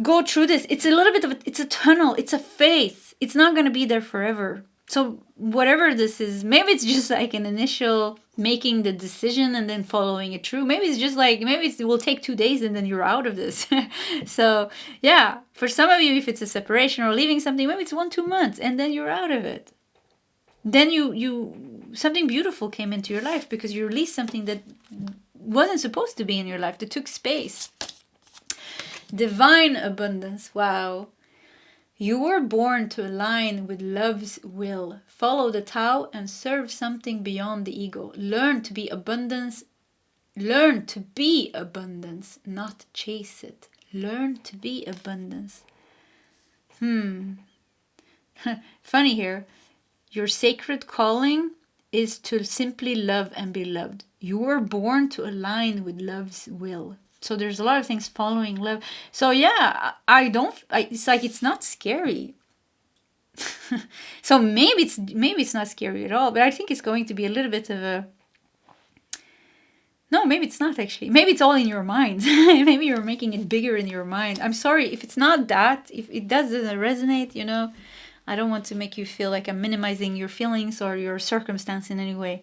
Go through this. It's a little bit of it's a tunnel. It's a phase. It's not going to be there forever. So whatever this is, maybe it's just like an initial making the decision and then following it through. Maybe it's just like, it will take 2 days and then you're out of this. So yeah, for some of you, if it's a separation or leaving something, maybe it's 1-2 months and then you're out of it. Then something beautiful came into your life because you released something that wasn't supposed to be in your life, that took space. Divine abundance. Wow. You were born to align with love's will. Follow the Tao and serve something beyond the ego. Learn to be abundance. Learn to be abundance, not chase it. Learn to be abundance. Funny here. Your sacred calling is to simply love and be loved. You were born to align with love's will. So there's a lot of things following love. So yeah, it's like it's not scary. So maybe it's not scary at all, but I think it's going to be a little bit of a... No, maybe it's not actually. Maybe it's all in your mind. Maybe you're making it bigger in your mind. I'm sorry if it's not that, if it doesn't resonate, I don't want to make you feel like I'm minimizing your feelings or your circumstance in any way.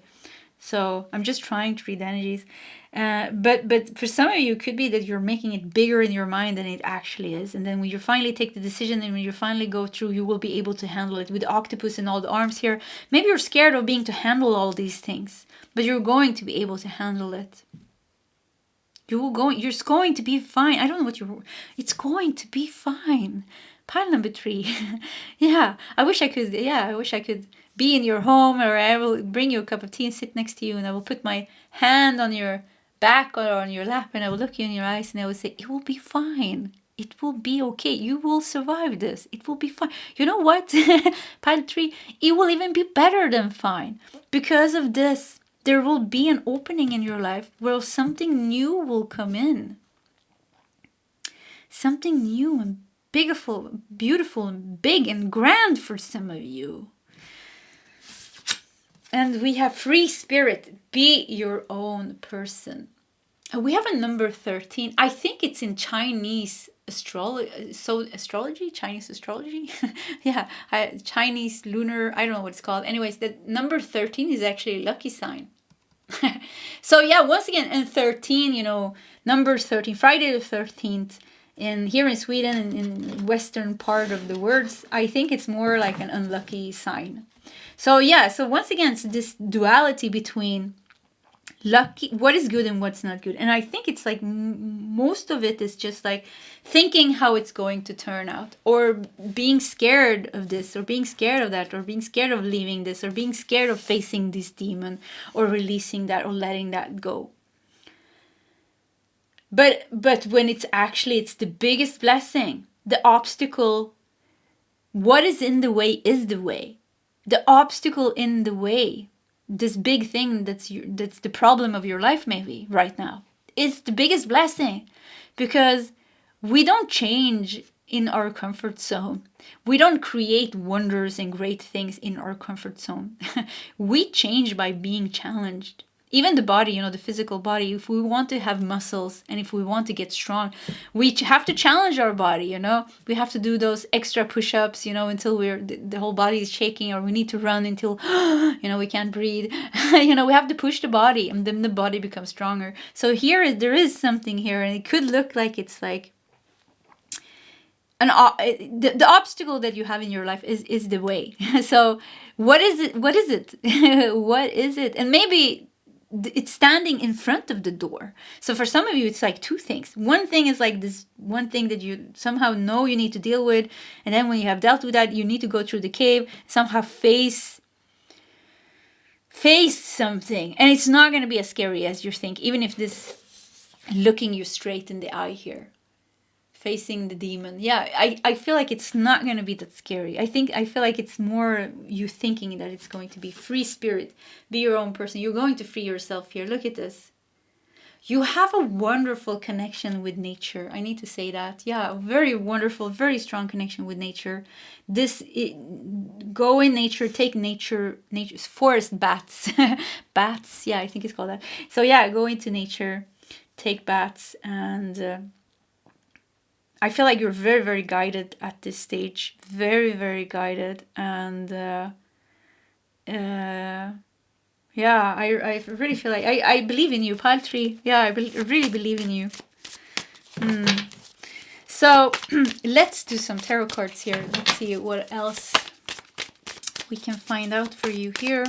So I'm just trying to read energies. But for some of you, it could be that you're making it bigger in your mind than it actually is. And then when you finally take the decision and when you finally go through, you will be able to handle it. With the octopus and all the arms here, maybe you're scared of being to handle all these things, but you're going to be able to handle it. You're going to be fine. I don't know what it's going to be fine. Pile number 3. Yeah, I wish I could be in your home, or I will bring you a cup of tea and sit next to you, and I will put my hand on your back or on your lap, and I will look you in your eyes, and I will say, it will be fine. It will be okay. You will survive this. It will be fine. You know what? Pile 3, it will even be better than fine. Because of this, there will be an opening in your life where something new will come in. Something new and beautiful and big and grand for some of you. And we have free spirit. Be your own person. We have a number 13. I think it's in Chinese astrology. Chinese astrology. Yeah, Chinese lunar. I don't know what it's called. Anyways, the number 13 is actually a lucky sign. So yeah, once again, and 13, number 13, Friday the 13th. Here in Sweden, in western part of the words, I think it's more like an unlucky sign. So yeah, so once again, it's this duality between lucky, what is good and what's not good. And I think it's like most of it is just like thinking how it's going to turn out, or being scared of this, or being scared of that, or being scared of leaving this, or being scared of facing this demon, or releasing that, or letting that go. But when it's the biggest blessing. The obstacle, what is in the way is the way. The obstacle in the way, this big thing that's the problem of your life maybe right now, is the biggest blessing. Because we don't change in our comfort zone. We don't create wonders and great things in our comfort zone. We change by being challenged. Even the body, the physical body, if we want to have muscles and if we want to get strong, we have to challenge our body, We have to do those extra push-ups, until the whole body is shaking, or we need to run until, we can't breathe. We have to push the body, and then the body becomes stronger. So there is something here, and it could look like it's like the obstacle that you have in your life is the way. So what is it? What is it? What is it? And maybe it's standing in front of the door. So for some of you, it's like 2 things. One thing is like this one thing that you somehow know you need to deal with. And then when you have dealt with that, you need to go through the cave, somehow face something. And it's not going to be as scary as you think, even if this looking you straight in the eye here. facing the demon. Yeah, I feel like it's not going to be that scary. I feel like it's more you thinking that it's going to be free spirit, be your own person. You're going to free yourself here. Look at this. You have a wonderful connection with nature. I need to say that. Yeah, very wonderful, very strong connection with nature. Go in nature, take nature's forest baths. Baths, yeah, I think it's called that. So yeah, go into nature, take baths, and I feel like you're very, very guided at this stage. Very, very guided. And yeah, I really feel like I believe in you, pile 3. Yeah, I really believe in you. So let's do some tarot cards here. Let's see what else we can find out for you here.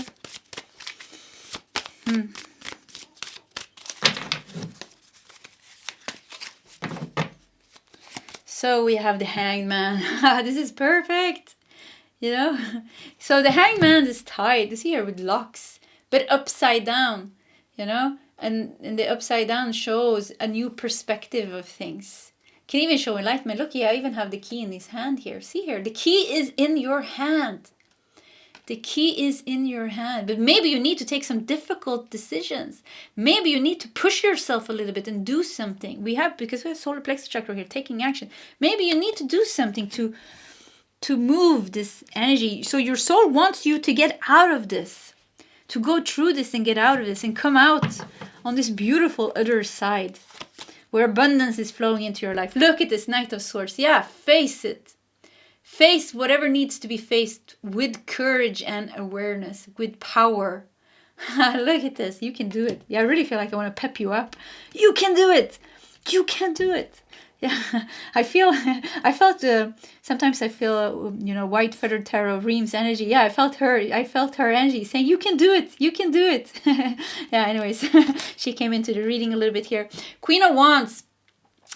So we have the Hanged Man. This is perfect, you know. So the Hanged Man is tied. This here with locks, but upside down, you know. And the upside down shows a new perspective of things. Can even show enlightenment. Look, I even have the key in his hand here. See here, the key is in your hand. The key is in your hand, but maybe you need to take some difficult decisions. Maybe you need to push yourself a little bit and do something. Because we have solar plexus chakra here, taking action. Maybe you need to do something to move this energy. So your soul wants you to get out of this, to go through this and get out of this and come out on this beautiful other side where abundance is flowing into your life. Look at this Knight of Swords. Yeah, face it. Face whatever needs to be faced with courage and awareness, with power. Look at this. You can do it. Yeah, I really feel like I want to pep you up. You can do it. You can do it. Yeah, sometimes I feel, White Feathered Tarot, Reem's energy. Yeah, I felt her energy saying, you can do it. You can do it. Yeah, anyways, she came into the reading a little bit here. Queen of Wands.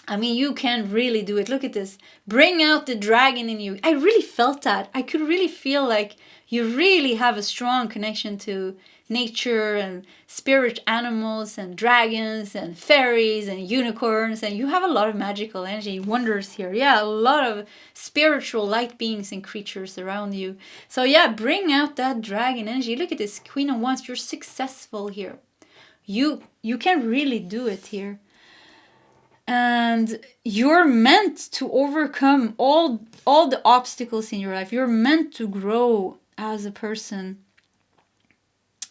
I mean, you can really do it. Look at this. Bring out the dragon in you. I really felt that. I could really feel like you really have a strong connection to nature and spirit animals and dragons and fairies and unicorns. And you have a lot of magical energy, wonders here. Yeah, a lot of spiritual light beings and creatures around you. So yeah, bring out that dragon energy. Look at this. Queen of Wands, you're successful here. You can really do it here. And you're meant to overcome all the obstacles in your life. You're meant to grow as a person.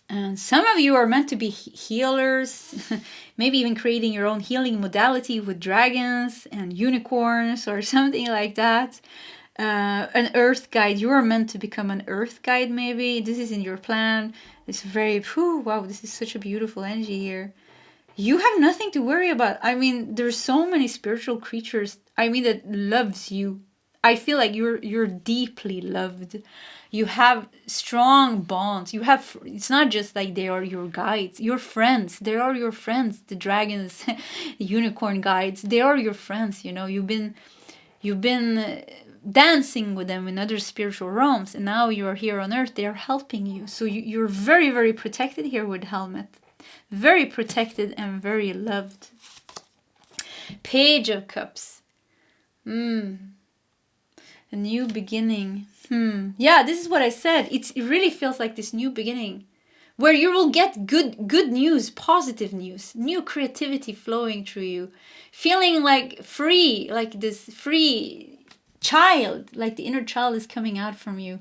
And some of you are meant to be healers, maybe even creating your own healing modality with dragons and unicorns or something like that. An earth guide. You are meant to become an earth guide, maybe. This is in your plan. It's very, wow, this is such a beautiful energy here. You have nothing to worry about. I mean, there's so many spiritual creatures, that loves you. I feel like you're deeply loved. You have strong bonds. It's not just like they are your guides, your friends. They are your friends. The dragons, the unicorn guides, they are your friends. You've been dancing with them in other spiritual realms, and now you're here on earth. They are helping you. So you're very, very protected here with Helmet. Very protected and very loved. Page of Cups. A new beginning. Yeah, this is what I said. It really feels like this new beginning where you will get good news, positive news, new creativity flowing through you. Feeling like free, like this free child, like the inner child is coming out from you.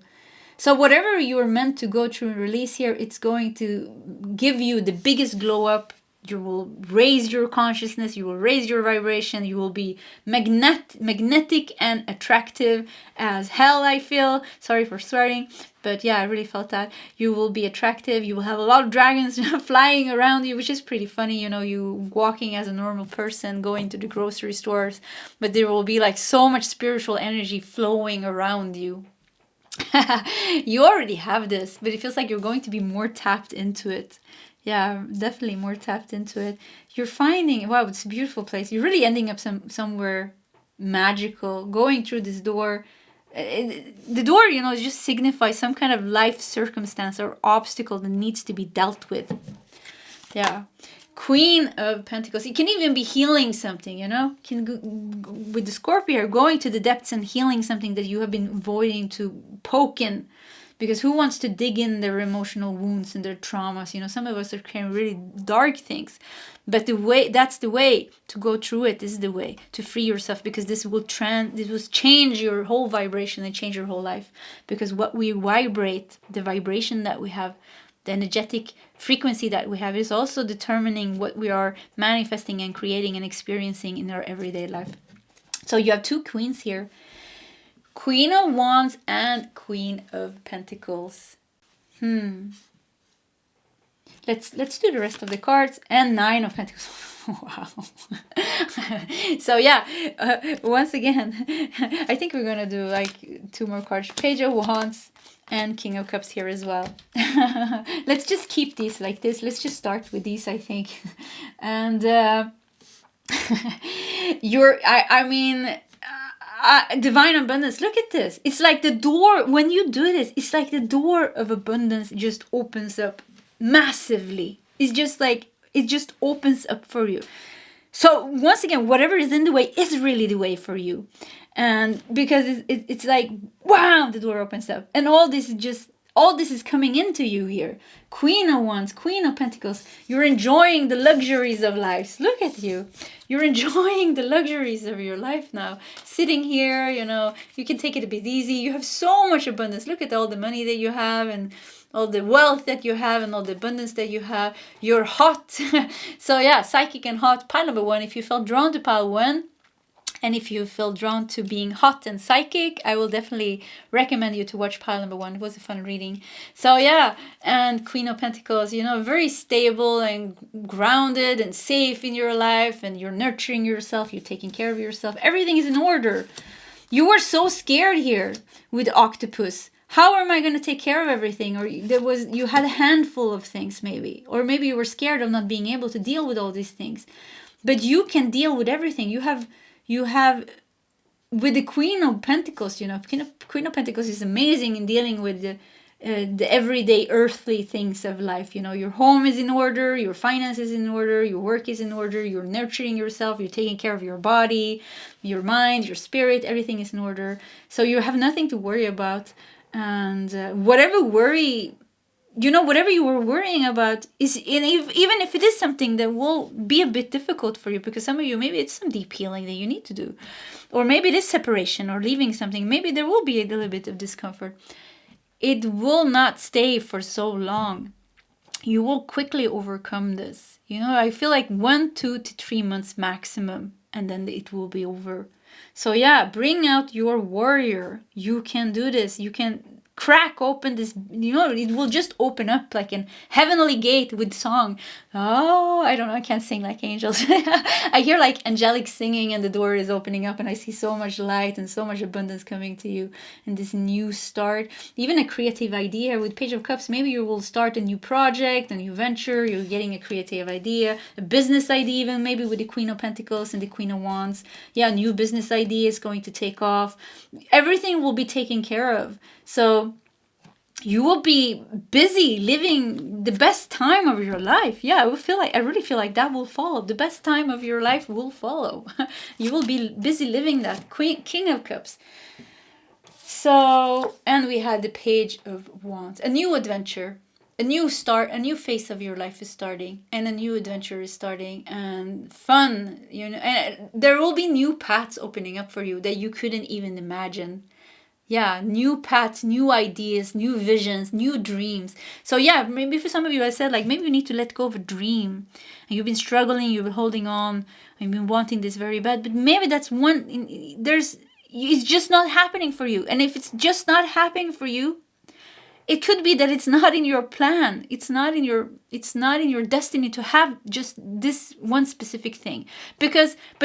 So whatever you are meant to go through and release here, it's going to give you the biggest glow up. You will raise your consciousness. You will raise your vibration. You will be magnetic and attractive as hell, I feel. Sorry for swearing. But yeah, I really felt that. You will be attractive. You will have a lot of dragons flying around you, which is pretty funny. You walking as a normal person, going to the grocery stores. But there will be like so much spiritual energy flowing around you. You already have this, but it feels like you're going to be more tapped into it. Yeah, definitely more tapped into it. You're finding, wow, it's a beautiful place. You're really ending up somewhere magical, going through this door. The door, just signifies some kind of life circumstance or obstacle that needs to be dealt with. Yeah. Queen of Pentacles. It can even be healing something, you know. With the Scorpio, going to the depths and healing something that you have been avoiding to poke in. Because who wants to dig in their emotional wounds and their traumas? You know, some of us are carrying really dark things. But that's the way to go through it. This is the way to free yourself, because this will change your whole vibration and change your whole life. Because what we vibrate, the vibration that we have, the energetic frequency that we have, is also determining what we are manifesting and creating and experiencing in our everyday life. So you have two queens here. Queen of Wands and Queen of Pentacles. Let's do the rest of the cards. And Nine of Pentacles. Wow. So yeah, once again, I think we're gonna do like 2 more cards. Page of Wands and King of Cups here as well. Let's just keep these like this. Let's just start with these, I think. And divine abundance. Look at this. It's like the door. When you do this, it's like the door of abundance just opens up massively. It's just like it just opens up for you. So once again, whatever is in the way is really the way for you. And because it's like, wow, the door opens up. And all this is coming into you here. Queen of Wands, Queen of Pentacles. You're enjoying the luxuries of life. Look at you. You're enjoying the luxuries of your life now. Sitting here, you know, you can take it a bit easy. You have so much abundance. Look at all the money that you have and all the wealth that you have and all the abundance that you have. You're hot. So yeah, psychic and hot. Pile number 1. If you felt drawn to pile 1, and if you feel drawn to being hot and psychic, I will definitely recommend you to watch pile number 1. It was a fun reading. So yeah, and Queen of Pentacles, you know, very stable and grounded and safe in your life, and you're nurturing yourself, you're taking care of yourself. Everything is in order. You were so scared here with octopus. How am I going to take care of everything? Or you had a handful of things maybe. Or maybe you were scared of not being able to deal with all these things. But you can deal with everything. You have with the Queen of Pentacles, you know, Queen of Pentacles is amazing in dealing with the everyday earthly things of life. You know, your home is in order, your finances is in order, your work is in order, you're nurturing yourself, you're taking care of your body, your mind, your spirit, everything is in order. So you have nothing to worry about. And whatever you were worrying about even if it is something that will be a bit difficult for you, because some of you, maybe it's some deep healing that you need to do, or maybe it is separation or leaving something. Maybe there will be a little bit of discomfort. It will not stay for so long. You will quickly overcome this. You know, I feel like 1, 2 to 3 months maximum, and then it will be over. So yeah, bring out your warrior. You can do this. You can crack open this, you know, it will just open up like an heavenly gate with song. Oh, I don't know, I can't sing like angels. I hear like angelic singing, and the door is opening up, and I see so much light and so much abundance coming to you in this new start. Even a creative idea with Page of Cups. Maybe you will start a new project, a new venture. You're getting a creative idea, a business idea, even maybe with the Queen of Pentacles and the Queen of Wands. Yeah, a new business idea is going to take off. Everything will be taken care of. So you will be busy living the best time of your life. Yeah, I really feel like that will follow. The best time of your life will follow. You will be busy living that. King of Cups. So, and we had the Page of Wands. A new adventure, a new start, a new phase of your life is starting, and a new adventure is starting, and fun, you know, and there will be new paths opening up for you that you couldn't even imagine. Yeah, new paths, new ideas, new visions, new dreams. So yeah, maybe for some of you, I said like maybe you need to let go of a dream, and you've been struggling, you've been holding on, you've been wanting this very bad, but maybe that's it's just not happening for you. And if it's just not happening for you, it could be that it's not in your plan. It's not in your destiny to have just this one specific thing. But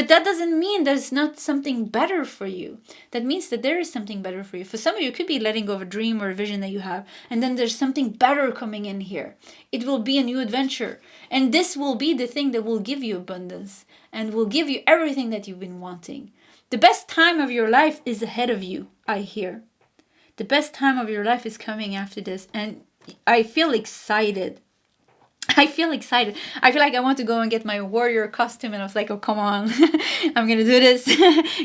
that doesn't mean there's not something better for you. That means that there is something better for you. For some of you, it could be letting go of a dream or a vision that you have, and then there's something better coming in here. It will be a new adventure. And this will be the thing that will give you abundance and will give you everything that you've been wanting. The best time of your life is ahead of you, I hear. The best time of your life is coming after this, and I feel excited. I feel excited. I feel like I want to go and get my warrior costume, and I was like, oh, come on, I'm gonna do this.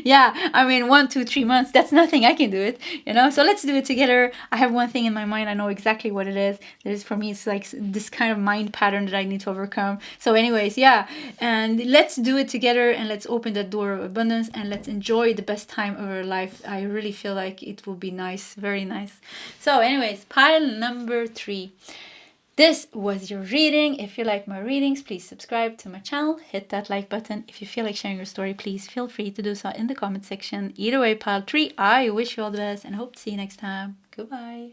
Yeah, I mean, 1, 2, 3 months, that's nothing. I can do it, you know? So let's do it together. I have one thing in my mind. I know exactly what it is. There's, for me, it's like this kind of mind pattern that I need to overcome. So anyways, yeah, and let's do it together, and let's open that door of abundance, and let's enjoy the best time of our life. I really feel like it will be nice, very nice. So anyways, pile number 3. This was your reading. If you like my readings, please subscribe to my channel. Hit that like button. If you feel like sharing your story, please feel free to do so in the comment section. Either way, pile 3, I wish you all the best and hope to see you next time. Goodbye.